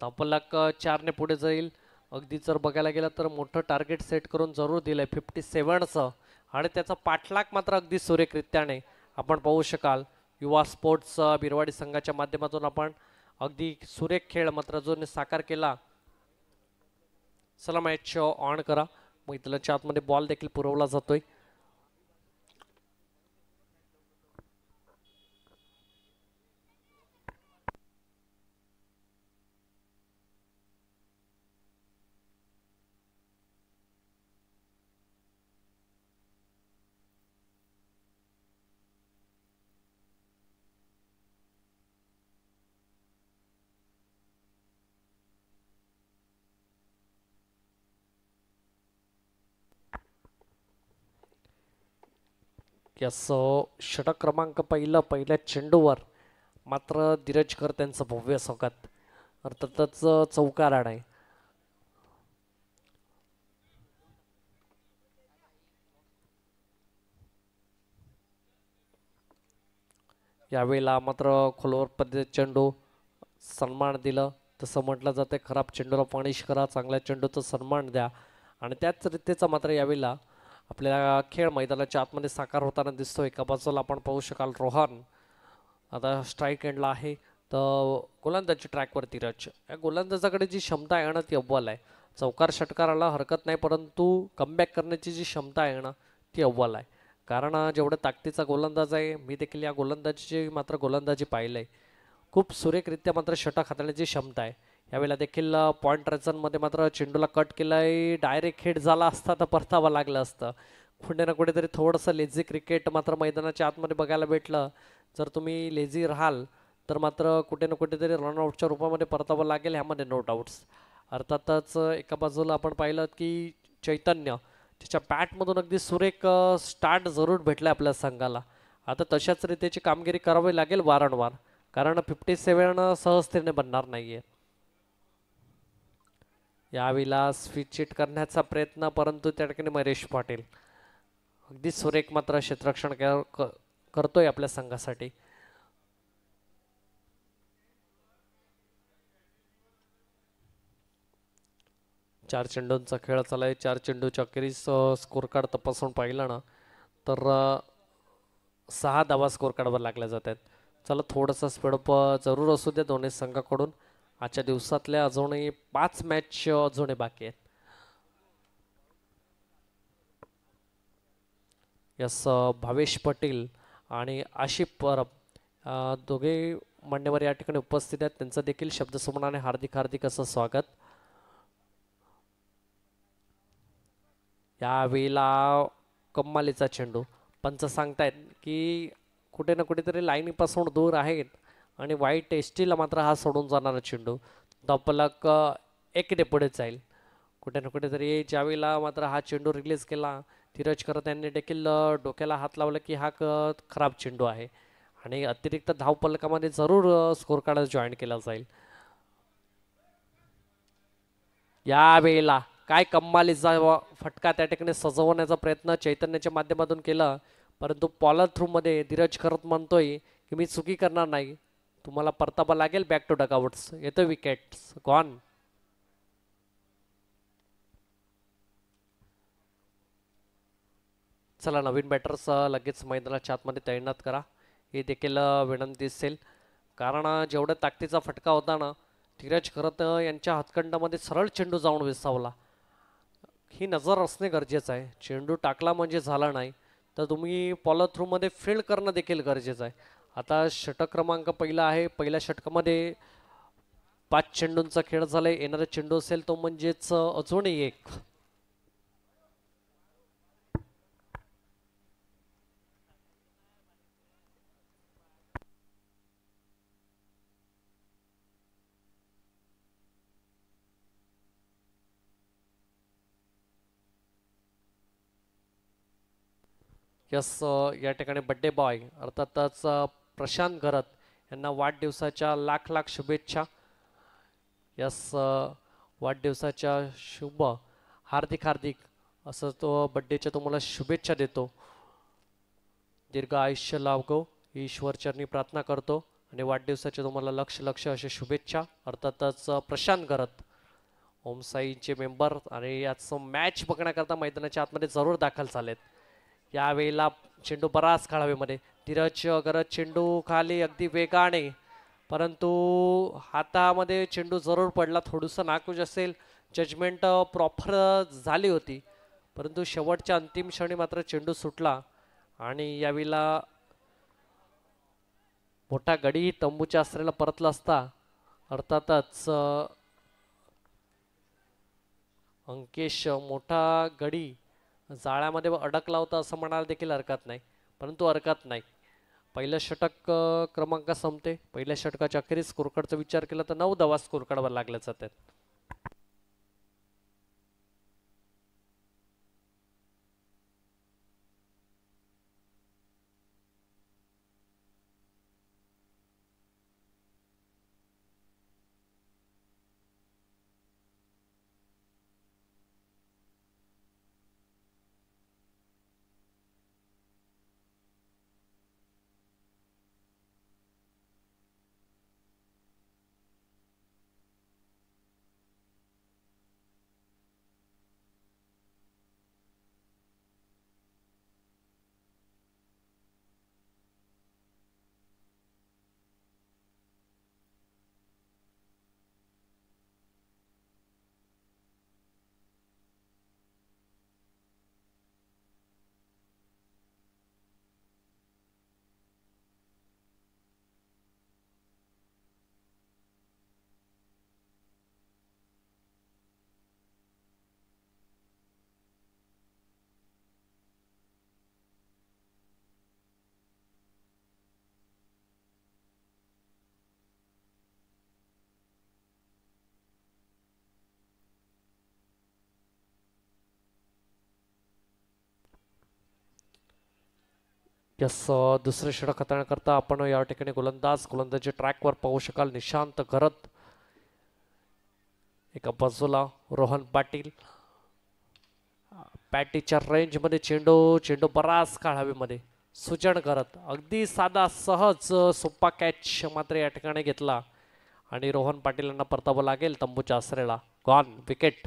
तबलक 4ने पुढे जाईल. अगदी जर बघायला गेलं तर मोठं टार्गेट सेट करून जरूर दिलंय 57चं, आणि त्याचा पाठलाग मात्र अगदी सुरेखरित्याने आपण पाहू शकाल. युवा स्पोर्ट्स बिरवाडी संघाच्या माध्यमातून आपण अगदी सुरेख खेळ मात्र जो साकार केला. चला मॅच ऑन करा. मग इथल्या आतमध्ये बॉल देखील पुरवला जातोय. यस, षटक क्रमांक पहिल्या चेंडूवर मात्र धीरजकर त्यांचं भव्य स्वागत. अर्थातच चौकार आहे. यावेळेला मात्र खोलवर पद्धतीचे चेंडू सन्मान दिलं. तसं म्हटलं जाते खराब चेंडूला पनिश करा, चांगल्या चेंडूचा सन्मान द्या. आणि त्याच रीतीचा मात्र यावेळेला आपल्याला खेळ मैदानाच्या आतमध्ये साकार होताना दिसतो. एका बाजूला आपण पाहू शकाल रोहन आता स्ट्राईक एंडला आहे, तर गोलंदाजी ट्रॅकवर धीरज. या गोलंदाजाकडे जी क्षमता आहे ना ती अव्वल आहे. चौकार षटकाराला हरकत नाही, परंतु कमबॅक करण्याची जी क्षमता आहे ना ती अव्वल आहे. कारण जेवढं ताकदीचा गोलंदाज आहे, मी देखील या गोलंदाजीची मात्र गोलंदाजी पाहिलंय. खूप सुरेखरित्या मात्र षटक हाताळण्याची क्षमता आहे. यावेळेला देखील पॉईंट रचनमध्ये मात्र चेंडूला कट केलाय. डायरेक्ट हिट झाला असता तर परतावा लागलं असतं. कुठे ना कुठेतरी थोडंसं लेझी क्रिकेट मात्र मैदानाच्या आतमध्ये बघायला भेटलं. जर तुम्ही लेझी राहाल तर मात्र कुठे ना कुठेतरी रनआउटच्या रूपामध्ये परतावा लागेल, ह्यामध्ये नो डाऊट्स. अर्थातच एका बाजूला आपण पाहिलं की चैतन्य त्याच्या बॅटमधून अगदी सुरेख स्टार्ट जरूर भेटला आपल्या संघाला. आता तशाच रीतीची कामगिरी करावी लागेल वारंवार, कारण 57 सहजतेने बनणार नाहीये. यावेळेला स्विच हिट करण्याचा प्रयत्न, परंतु त्या ठिकाणी महेश पाटील अगदी सुरेख मात्र क्षेत्ररक्षण करतोय आपल्या संघासाठी. चार चेंडूंचा खेळ चाललाय. 4 चेंडूच्या अखेरीस स्कोर कार्ड तपासून पाहिलं ना तर 6 धावा स्कोर कार्डवर लागल्या जात आहेत. चला थोडंसं स्पीडअप जरूर असू द्या दोन्ही संघाकडून. आजच्या दिवसातल्या अजूनही 5 मॅच अजूनही बाकी आहेत. यस, भावेश पटेल आणि आशिफ परब दोघे मान्यवर या ठिकाणी उपस्थित आहेत. त्यांचं देखील शब्दसमूहाने हार्दिक हार्दिक असं स्वागत. यावेळेला कम्मालीचा चेंडू. पंच सांगतायत की कुठे ना कुठेतरी लाईनीपासून दूर आहेत आणि वाईट एसटीला मात्र हा सोडून जाणारा चेंडू. धपलक 1ने पुढे जाईल. कुठे ना कुठेतरी ज्यावेळेला मात्र हा चेंडू रिलीज केला, धीरज करत यांनी देखील डोक्याला हात लावला की हा खराब चेंडू आहे आणि अतिरिक्त धावपलकामध्ये जरूर स्कोर कार्ड जॉईन केला जाईल. यावेळेला काय कम्मालीचा फटका त्या ठिकाणी सजवण्याचा प्रयत्न चैतन्याच्या माध्यमातून केला, परंतु पॉलर थ्रू मध्ये धीरज करत म्हणतोय की मी चुकी करणार नाही, तुम्हाला परतावा लागेल. Back to dugouts. येतो विकेट गॉन. चला नवीन बॅटर्स लगेच मैदानाच्या आतमध्ये तैनात करा, हे देखील विनंती असेल. कारण जेवढा ताकदीचा फटका होता ना, धीरज खरत यांच्या हातखंडामध्ये सरळ चेंडू जाऊन विसावला. ही नजर असणे गरजेचं आहे. चेंडू टाकला म्हणजे झाला नाही, तर तुम्ही फॉलो थ्रूमध्ये फील्ड करणं देखील गरजेचं आहे. आता षटक क्रमांक पहिला आहे. पहिल्या षटकामध्ये 5 चेंडूंचा खेळ झालाय. येणारा चेंडू असेल तो म्हणजेच अजूनही एक. यस, या ठिकाणी बड्डे बॉय अर्थातच प्रशांत घरत यांना वाढदिवसाच्या लाख लाख शुभेच्छा. यस, वाढदिवसाच्या शुभ हार्दिक हार्दिक असं तो बड्डेच्या तुम्हाला शुभेच्छा देतो. दीर्घ आयुष्य लाभो ईश्वरचरणी प्रार्थना करतो आणि वाढदिवसाच्या तुम्हाला लक्ष लक्ष अशा शुभेच्छा. अर्थातच प्रशांत घरत ओम साईचे मेंबर आणि याचं मॅच बघण्याकरता मैदानाच्या आतमध्ये जरूर दाखल झालेत. यावेळेला चेंडू बराच काळ हवेमध्ये. धीरज गरज चेंडू खाली अगदी वेगाने, परंतु हातामध्ये चेंडू जरूर पडला. थोडंसं नाकूज असेल, जजमेंट प्रॉपर झाली होती, परंतु शेवटच्या अंतिम क्षणी मात्र चेंडू सुटला आणि यावेळेला मोठा गडी तंबूच्या आश्रयाला परतला असता. अर्थातच अंकेश मोठा गडी जाळ्यामध्ये अडकला होता असं म्हणायला देखील हरकत नाही, परंतु हरकत नाही. पहिलं षटक क्रमांक संपते. पहिल्या षटकाच्या अखेरीस स्कोरकार्डचा विचार केला तर 9 धावा स्कोरकार्डवर लागल्या जातात. यस, दुसरे षटक हाताळण्याकरता आपण या ठिकाणी गोलंदाजी ट्रॅकवर पाहू शकाल. निशांत घरत एका बाजूला, रोहन पाटील पॅटीच्या रेंजमध्ये. चेंडू बराच काळ हवेमध्ये. सुजन करत अगदी साधा सहज सोपा कॅच मात्र या ठिकाणी घेतला आणि रोहन पाटील यांना परतावं लागेल तंबूच्या आसरेला. Gone wicket.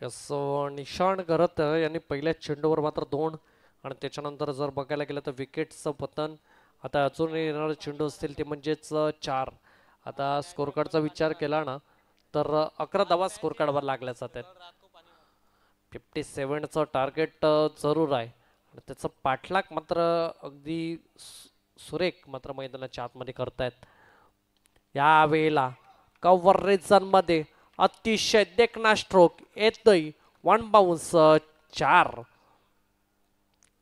यस, निशाण करत यांनी पहिल्या चेंडूवर मात्र 2 आणि त्याच्यानंतर जर बघायला गेलं तर विकेटचं पतन. आता अजून येणारे चेंडू असतील ते म्हणजेच 4. आता स्कोर कार्डचा विचार केला ना तर 11 धावा स्कोर कार्डवर लागल्या जातात. 57चं टार्गेट जरूर आहे आणि त्याचं पाठलाग मात्र अगदी सुरेख मात्र मैदानाच्या आतमध्ये करतायत. यावेळेला कव्हरेजांमध्ये अतिशय देखना स्ट्रोक येतोय. 1 बाउन्स 4.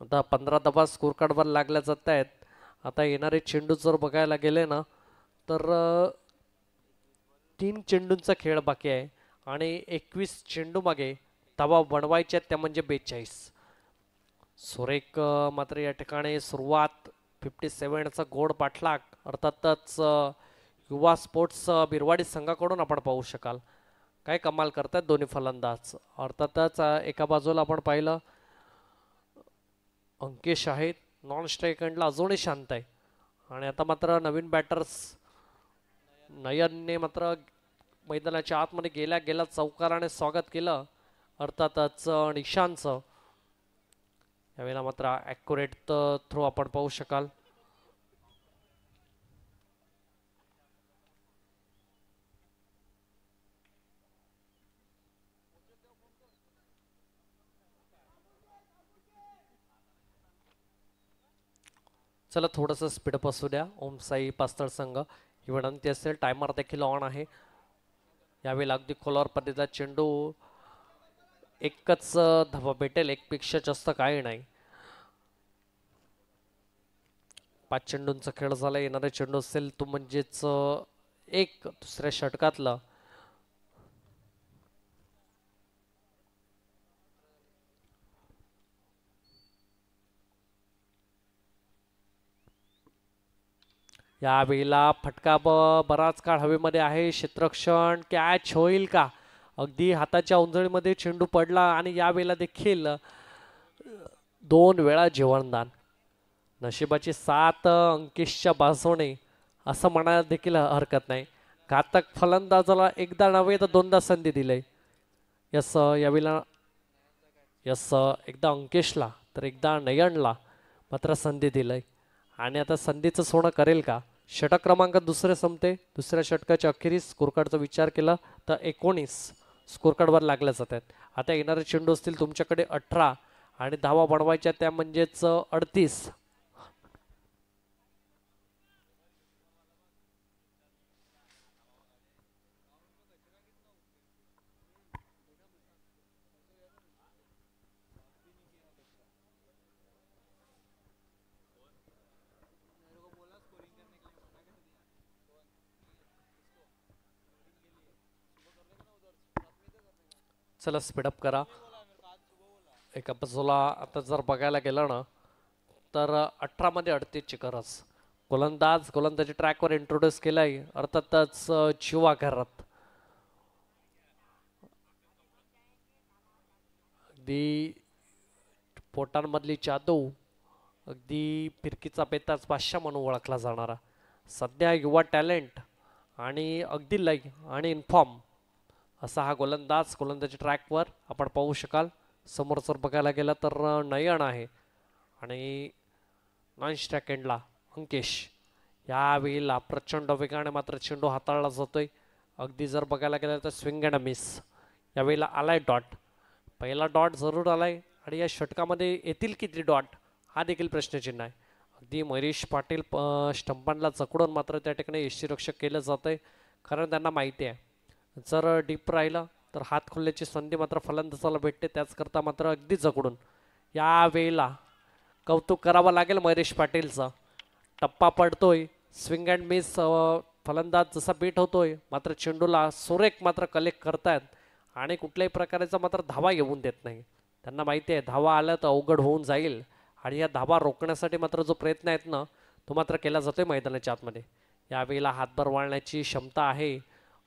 आता 15 धावा स्कोर कार्डवर लागल्या जात आहेत. आता येणारे चेंडू जर बघायला गेले ना तर 3 चेंडूंचा खेळ बाकी आहे आणि 21 चेंडू मागे धावा बनवायच्या त्या म्हणजे 42. सुरेख मात्र या ठिकाणी सुरुवात 57चा गोड पाठलाग अर्थातच युवा स्पोर्ट्स बिरवाडी संघाकडून आपण पाहू शकाल. काय कमाल करतात दोन्ही फलंदाज. अर्थातच एका बाजूला आपण पाहिलं अंकेश आहेत नॉन स्ट्राईक एंडला अजूनही शांत आहे आणि आता मात्र नवीन बॅटर्स नयनने मात्र मैदानाच्या आतमध्ये गेल्या गेल्या चौकाराने स्वागत केलं अर्थातच निशांतचं. यावेळेला मात्र ॲक्युरेट थ्रो आपण पाहू शकाल. चला थोडंसं स्पीडअप असू द्या. ओम साई पास्तळ संघ ही विनंती असेल. टायमर देखील ऑन आहे. यावेळेला अगदी खोलावर पद्धतीचा चेंडू एकच धावा भेटेल. एकपेक्षा जास्त काही नाही. 5 चेंडूंचा खेळ झाला. येणारे चेंडू असेल तो म्हणजेच एक दुसऱ्या षटकातला. यावेळेला फटका बराच काळ हवेमध्ये आहे. क्षेत्ररक्षण कॅच होईल का. अगदी हाताच्या उंजळीमध्ये चेंडू पडला आणि यावेळेला देखील 2 वेळा जीवनदान. नशिबाची साथ अंकेशच्या बाजूने असं म्हणायला देखील हरकत नाही. घातक फलंदाजाला एकदा नव्हे तर 2दा संधी दिली. यस यावेळेला एकदा अंकेशला तर एकदा नयनला मात्र संधी दिलंय आणि आता संधीचं सोनं करेल का. षटक क्रमांक दुसरे संपते. दुसऱ्या षटकाच्या अखेरीस स्कोरकार्डचा विचार केला तर 19 स्कोरकार्डवर लागल्या जातात. आता येणारे चेंडू असतील तुमच्याकडे 18 आणि धावा बनवायच्या त्या म्हणजेच 38. चला स्पीडअप करा. एका बाजूला आता जर बघायला गेलं ना तर 18 मध्ये 38ची गरज. गोलंदाजी ट्रॅकवर इंट्रोड्यूस केलाय अर्थातच जीवा घरात. अगदी पोटांमधली जादू अगदी फिरकीचा बेताज बादशाह म्हणून ओळखला जाणारा सध्या युवा टॅलेंट आणि अगदी लय आणि इन्फॉर्म असा हा गोलंदाजी ट्रॅकवर आपण पाहू शकाल. समोर जर बघायला गेलं तर नयन आहे आणि नॉन स्ट्राईक एंडला अंकेश. यावेळेला प्रचंड वेगाने मात्र चेंडू हाताळला जातोय. अगदी जर बघायला गेलं तर स्विंग अँड मिस. यावेळेला आलाय डॉट. पहिला डॉट जरूर आलाय आणि या षटकामध्ये येतील किती डॉट हा देखील प्रश्नचिन्ह आहे. अगदी महेश पाटील स्टंपांना जकडून मात्र त्या ठिकाणी यष्टीरक्षक केलं जात आहे कारण त्यांना माहिती आहे जर डीप राहिलं तर हात खोलण्याची संधी मात्र फलंदाजाला भेटते. त्याचकरता मात्र अगदी जकडून यावेळेला कौतुक करावं लागेल महेश पाटीलचा. टप्पा पडतोय स्विंग अँड मिस. फलंदाज जसा बीट होतोय मात्र चेंडूला सुरेख मात्र कलेक्ट करतायत आणि कुठल्याही प्रकारचा मात्र धावा येऊन देत नाही. त्यांना माहिती आहे धावा आल्या तर अवघड होऊन जाईल आणि या धावा रोखण्यासाठी मात्र जो प्रयत्न आहेत ना तो मात्र केला जातोय मैदानाच्या आतमध्ये. यावेळेला हातभर वळण्याची क्षमता आहे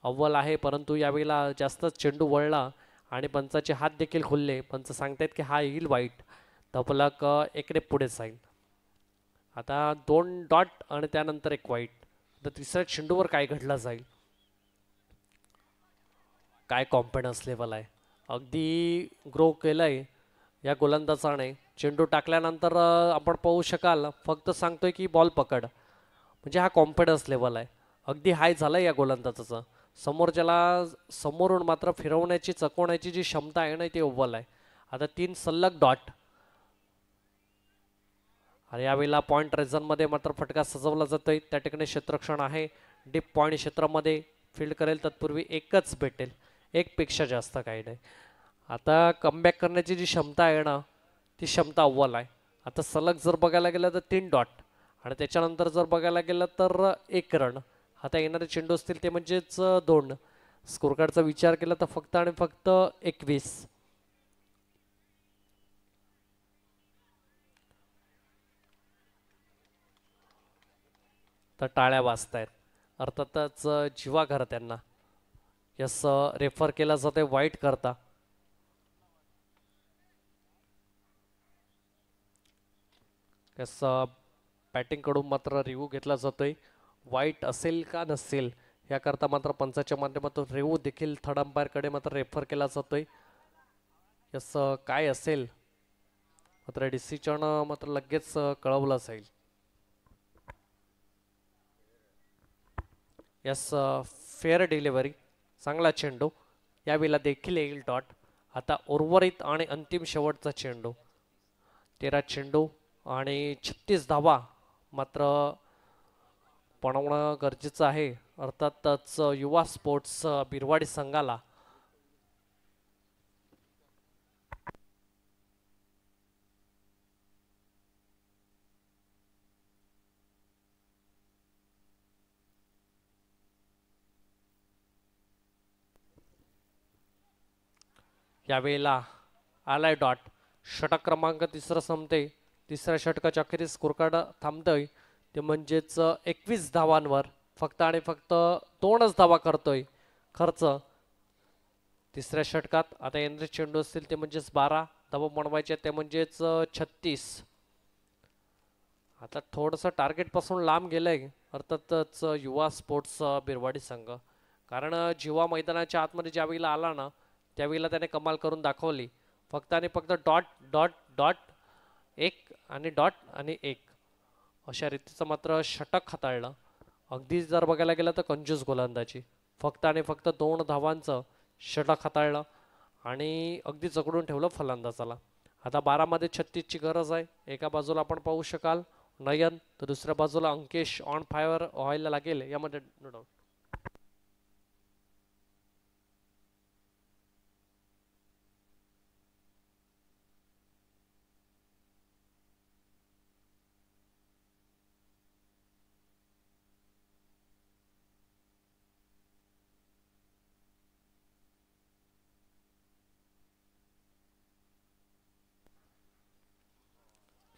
अव्वल आहे परंतु यावेळेला जास्तच चेंडू वळला आणि पंचाचे हात देखील खुलले. पंच सांगतायत की हा येईल वाईट. तबलक एकने पुढे जाईल. आता 2 डॉट आणि त्यानंतर 1 वाईट. तर तिसऱ्या चेंडूवर काय घडलं जाईल. काय कॉन्फिडन्स लेवल आहे. अगदी ग्रो केलंय या गोलंदाजाने. चेंडू टाकल्यानंतर आपण पाहू शकाल फक्त सांगतोय की बॉल पकड. म्हणजे हा कॉन्फिडन्स लेवल आहे अगदी हाय झाला या गोलंदाजाचा. समोर ज्याला समोरून मात्र फिरवण्याची चकवण्याची जी क्षमता आहे ना ती अव्वल आहे. आता 3 सलग डॉट आणि यावेळेला पॉईंट रेझनमध्ये मात्र फटका सजवला जातोय. त्या ठिकाणी क्षेत्ररक्षण आहे. डीप पॉईंट क्षेत्रामध्ये फील्ड करेल तत्पूर्वी एकच भेटेल, एकपेक्षा जास्त काही नाही. आता कमबॅक करण्याची जी क्षमता आहे ना ती क्षमता अव्वल आहे. आता सलग जर बघायला गेलं तर 3 डॉट आणि त्याच्यानंतर जर बघायला गेलं तर 1 रन. आता येणारे चेंडू असतील ते म्हणजेच 2. स्कोर कार्डचा विचार केला तर फक्त आणि फक्त 21. तर टाळ्या वाजतायत. अर्थातच जीवाघर त्यांना यस रेफर केला जातोय वाईट करता. यस बॅटिंग कडून मात्र रिव्ह्यू घेतला जातोय. वाईट असेल का नसेल याकरता मात्र पंचाच्या माध्यमातून रिव्ह्यू देखील थर्ड अंपायरकडे मात्र रेफर केला जातोय. यस काय असेल मात्र डिसिजन मात्र लगेच कळवलं जाईल. यस फेअर डिलिव्हरी, चांगला चेंडू. यावेळेला देखील येईल डॉट. आता उर्वरित आणि अंतिम शेवटचा चेंडू. 13 चेंडू आणि 36 धावा मात्र बनवणं गरजेचं आहे. अर्थातच युवा स्पोर्ट्स बिरवाडी संघाला यावेळेला आलाय डॉट. षटक क्रमांक 3 संपते. तिसऱ्या षटकाच्या अखेरीस स्कोर कार्ड थांबतोय ते म्हणजेच 21 धावांवर. फक्त आणि फक्त 2च धावा करतोय खर्च तिसऱ्या षटकात. आता येणारे चेंडू असतील ते म्हणजेच 12 धावा बनवायचे ते म्हणजेच 36. आता थोडंसं टार्गेटपासून लांब गेलंय अर्थातच युवा स्पोर्ट्स बिरवाडी संघ. कारण जीवा मैदानाच्या आतमध्ये ज्यावेळेला आला ना त्यावेळेला त्याने कमाल करून दाखवली. फक्त आणि फक्त डॉट डॉट डॉट 1 आणि डॉट आणि 1 अशा रीतीचं मात्र षटक हाताळलं. अगदी जर बघायला गेलं तर कंजूस गोलंदाजी. फक्त आणि फक्त 2 धावांचं षटक हाताळलं आणि अगदी जगडून ठेवलं फलंदाजाला. आता 12 मध्ये 36ची गरज आहे. एका बाजूला आपण पाहू शकाल नयन तर दुसऱ्या बाजूला अंकेश ऑन फायर व्हायला लागेल यामध्ये नो डाऊट.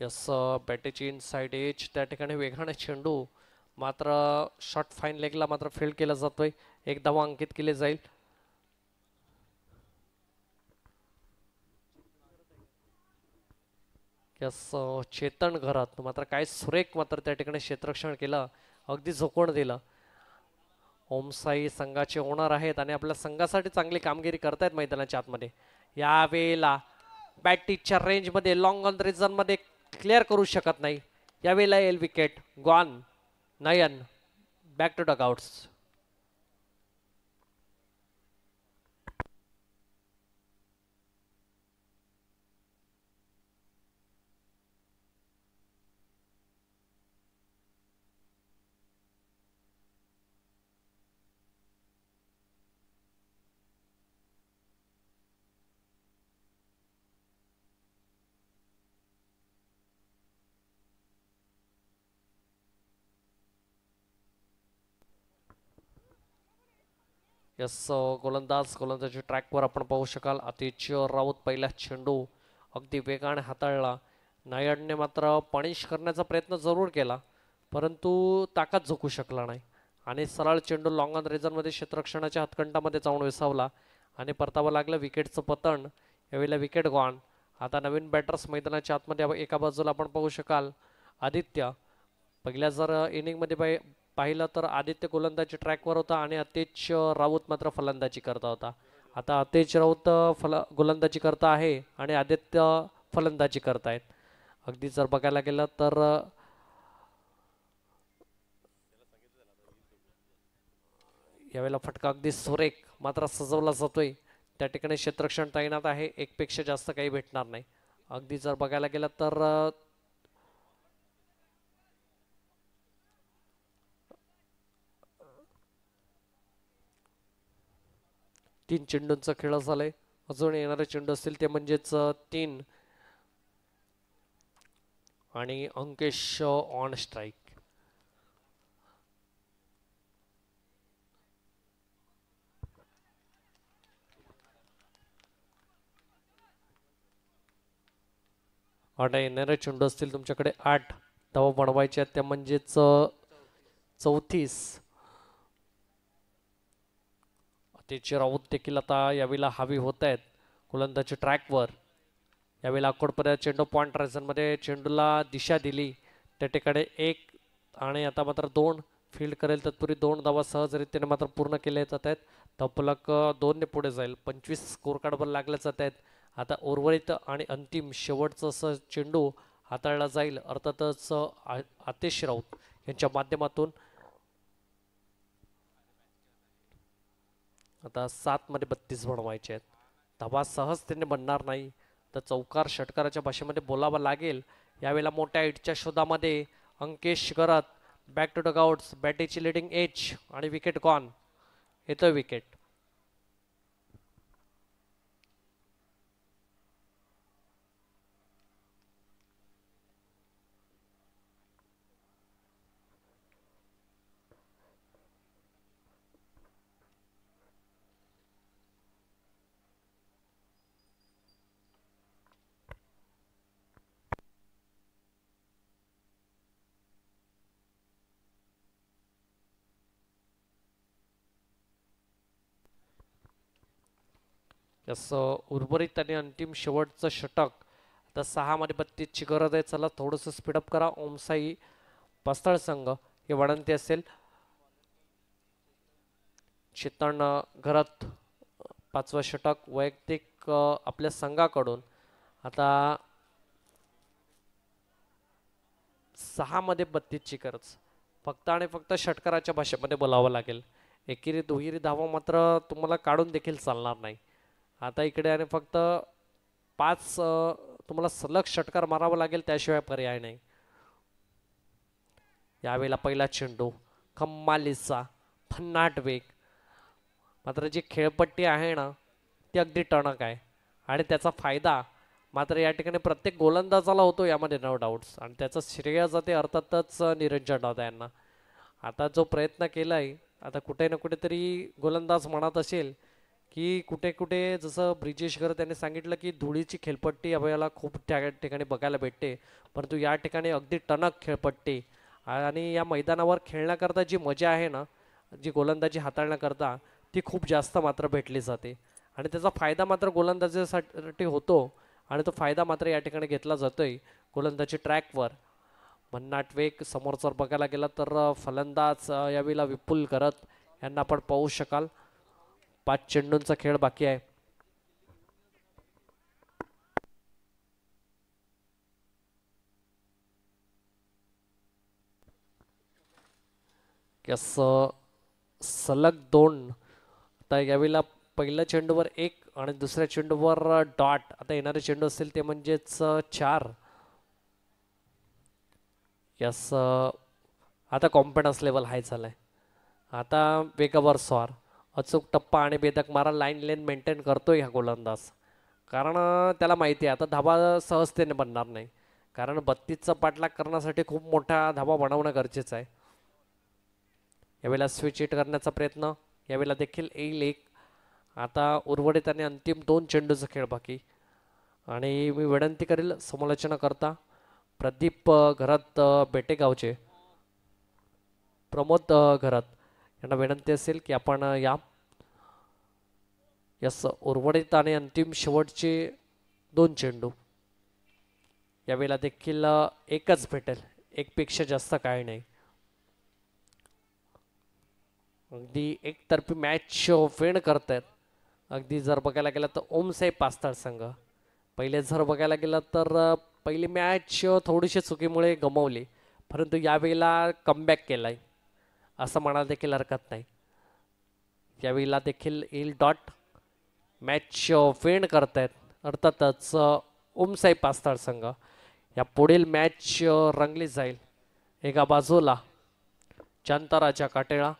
यस बॅटेची इन साइड एज त्या ठिकाणी वेगाने चेंडू मात्र शॉर्ट फाईन लेगला मात्र फील्ड केला जातोय. 1 धावा अंकित केले जाईल. यस चेतन घरात मात्र काय सुरेख मात्र त्या ठिकाणी क्षेत्ररक्षण केलं. अगदी झोकून दिलं. ओमसाई संघाचे ओनर आहेत आणि आपल्या संघासाठी चांगली कामगिरी करतायत मैदानाच्या आतमध्ये. यावेळेला बॅटीच्या रेंजमध्ये लॉंग ऑन रिझनमध्ये क्लिअर करू शकत नाही. यावेळेला येईल wicket. Gone. Nayan back to dugouts. Yes गोलंदाजी ट्रॅकवर आपण पाहू शकाल. आतिथ्य राऊत पहिला चेंडू अगदी वेगाने हाताळला. नायडने मात्र पनिश करण्याचा प्रयत्न जरूर केला परंतु ताकद झोकू शकला नाही आणि सरळ चेंडू लॉंग ऑन रेझनमध्ये क्षेत्ररक्षणाच्या हातकंडामध्ये जाऊन विसावला आणि परतावं लागलं. विकेटचं पतन. यावेळेला विकेट गॉन. आता नवीन बॅटर्स मैदानाच्या आतमध्ये एका बाजूला आपण पाहू शकाल आदित्य. पहिल्या जर इनिंगमध्ये पाहिलं तर आदित्य गोलंदाजी ट्रॅकवर होता आणि अतेज राऊत मात्र फलंदाजी करता होता. आता अतेज राऊत गोलंदाजी करता आहे आणि आदित्य फलंदाजी करतायत. अगदी जर बघायला गेलं तर यावेळेला फटका अगदी सुरेख मात्र सजवला जातोय. त्या ठिकाणी क्षेत्ररक्षण तैनात आहे, एकपेक्षा जास्त काही भेटणार नाही. अगदी जर बघायला गेलं तर तीन चेंडूंचा खेळ झालाय. अजून येणारे चेंडू असतील ते म्हणजेच 3 आणि अंकेश ऑन स्ट्राईक. आता येणारे चेंडू असतील तुमच्याकडे 8 धावा बनवायचे आहेत, त्या म्हणजेच 34. अतिशय राऊत देखील आता यावेळेला हवी होत आहेत गोलंदाजी ट्रॅकवर. यावेळेला अकोटपर्यंत चेंडू पॉइंट मध्ये चेंडूला दिशा दिली, त्या ठिकाणी 1 आणि आता मात्र 2 फील्ड करेल तत्पूर्वी 2 धावा सहजरित्याने मात्र पूर्ण केले जात आहेत. धपलक 2 ने पुढे जाईल. 25 स्कोर कार्डवर लागले जात आहेत. आता उर्वरित आणि अंतिम शेवटचं असं चेंडू हाताळला जाईल अर्थातच आतिश राऊत यांच्या माध्यमातून. आता 7 मध्ये 32 बनवायचे आहेत. धावा सहजतेने बनणार नाही तर चौकार षटकाराच्या भाषेमध्ये बोलावं लागेल. यावेळेला मोठ्या हिटच्या शोधामध्ये अंकेश करत बॅक टू डगआउट्स, बॅटीची लिडिंग एज आणि विकेट गॉन. येतोय विकेट. असं उर्वरित आणि अंतिम शेवटचं षटक. आता 6 मध्ये 32 ची गरज आहे. चला थोडंसं स्पीडअप करा. ओमसाई पास्तळ संघ हे वळणती असेल. चितण घरात 5वं षटक वैयक्तिक आपल्या संघाकडून. आता 6 मध्ये 32 ची गरज फक्त आणि फक्त षटकाराच्या भाषेमध्ये बोलावं लागेल. एकेरी दुहेरी धावा मात्र तुम्हाला काढून देखील चालणार नाही. आता इकडे आणि फक्त 5 तुम्हाला सलग षटकार मारावा लागेल, त्याशिवाय पर्याय नाही. यावेळेला पहिला चेंडू खम्मालीचा भन्नाट वेग, मात्र जी खेळपट्टी आहे ना ती अगदी टणक आहे आणि त्याचा फायदा मात्र या ठिकाणी प्रत्येक गोलंदाजाला होतो यामध्ये नो डाऊट्स. आणि त्याचं श्रेय जाते अर्थातच निरंजन दादा यांना. आता जो प्रयत्न केलाय, आता कुठे ना कुठेतरी गोलंदाज म्हणत असेल की कुठे कुठे जसं ब्रिजेश घर त्यांनी सांगितलं की धुळीची खेळपट्टी आपल्याला खूप त्या ठिकाणी बघायला भेटते, परंतु या ठिकाणी अगदी टणक खेळपट्टी आणि या मैदानावर खेळण्याकरता जी मजा आहे ना, जी गोलंदाजी हाताळण्याकरता ती खूप जास्त मात्र भेटली जाते आणि त्याचा फायदा मात्र गोलंदाजीसाठी होतो आणि तो फायदा मात्र या ठिकाणी घेतला जातोय गोलंदाजी ट्रॅकवर. भन्नाट वेग समोरचा बघायला गेला तर फलंदाज यावेळेला विपुल करत यांना आपण पाहू शकाल. 5 चेंडूंचा खेळ बाकी आहे. सलग 2. आता यावेळेला पहिल्या चेंडूवर 1 आणि दुसऱ्या चेंडूवर डॉट. आता येणारे चेंडू असतील ते म्हणजेच 4. आता कॉन्फिडन्स लेवल हाय झालाय. आता वेगावर स्वार, अचूक टप्पा आणि बेधक मारा, लाईन लेन मेंटेन करतोय हा गोलंदाज. कारण त्याला माहिती आहे आता धाबा सहजतेने बनणार नाही, कारण 32चा पाठलाग करण्यासाठी खूप मोठा धाबा बनवणं गरजेचं आहे. यावेळेला स्विच हिट करण्याचा प्रयत्न यावेळेला देखील येईल 1. आता उर्वरित आणि अंतिम 2 चेंडूचा खेळ बाकी आणि मी विनंती करेल समालोचना करता प्रदीप घरात बेटेगावचे प्रमोद घरात यांना विनंती असेल की आपण या उर्वरित आणि अंतिम शेवटचे 2 चेंडू यावेळेला देखील एकच भेटेल, एकपेक्षा जास्त काही नाही. अगदी एकतर्फी मॅच वेण करतायत. अगदी जर बघायला गेलं तर ओमसाई पास्तळ संघ पहिले जर बघायला गेलं तर पहिली मॅच थोडीशी चुकीमुळे गमावली, परंतु यावेळेला कमबॅक केलाय असं म्हणायला देखील हरकत नाही. यावेळेला देखील येईल डॉट. मॅच विन करतायत अर्थातच उमसाई पास्थळ संघ. या पुढील मॅच रंगली जाईल. एका बाजूला चंतराच्या काटेळा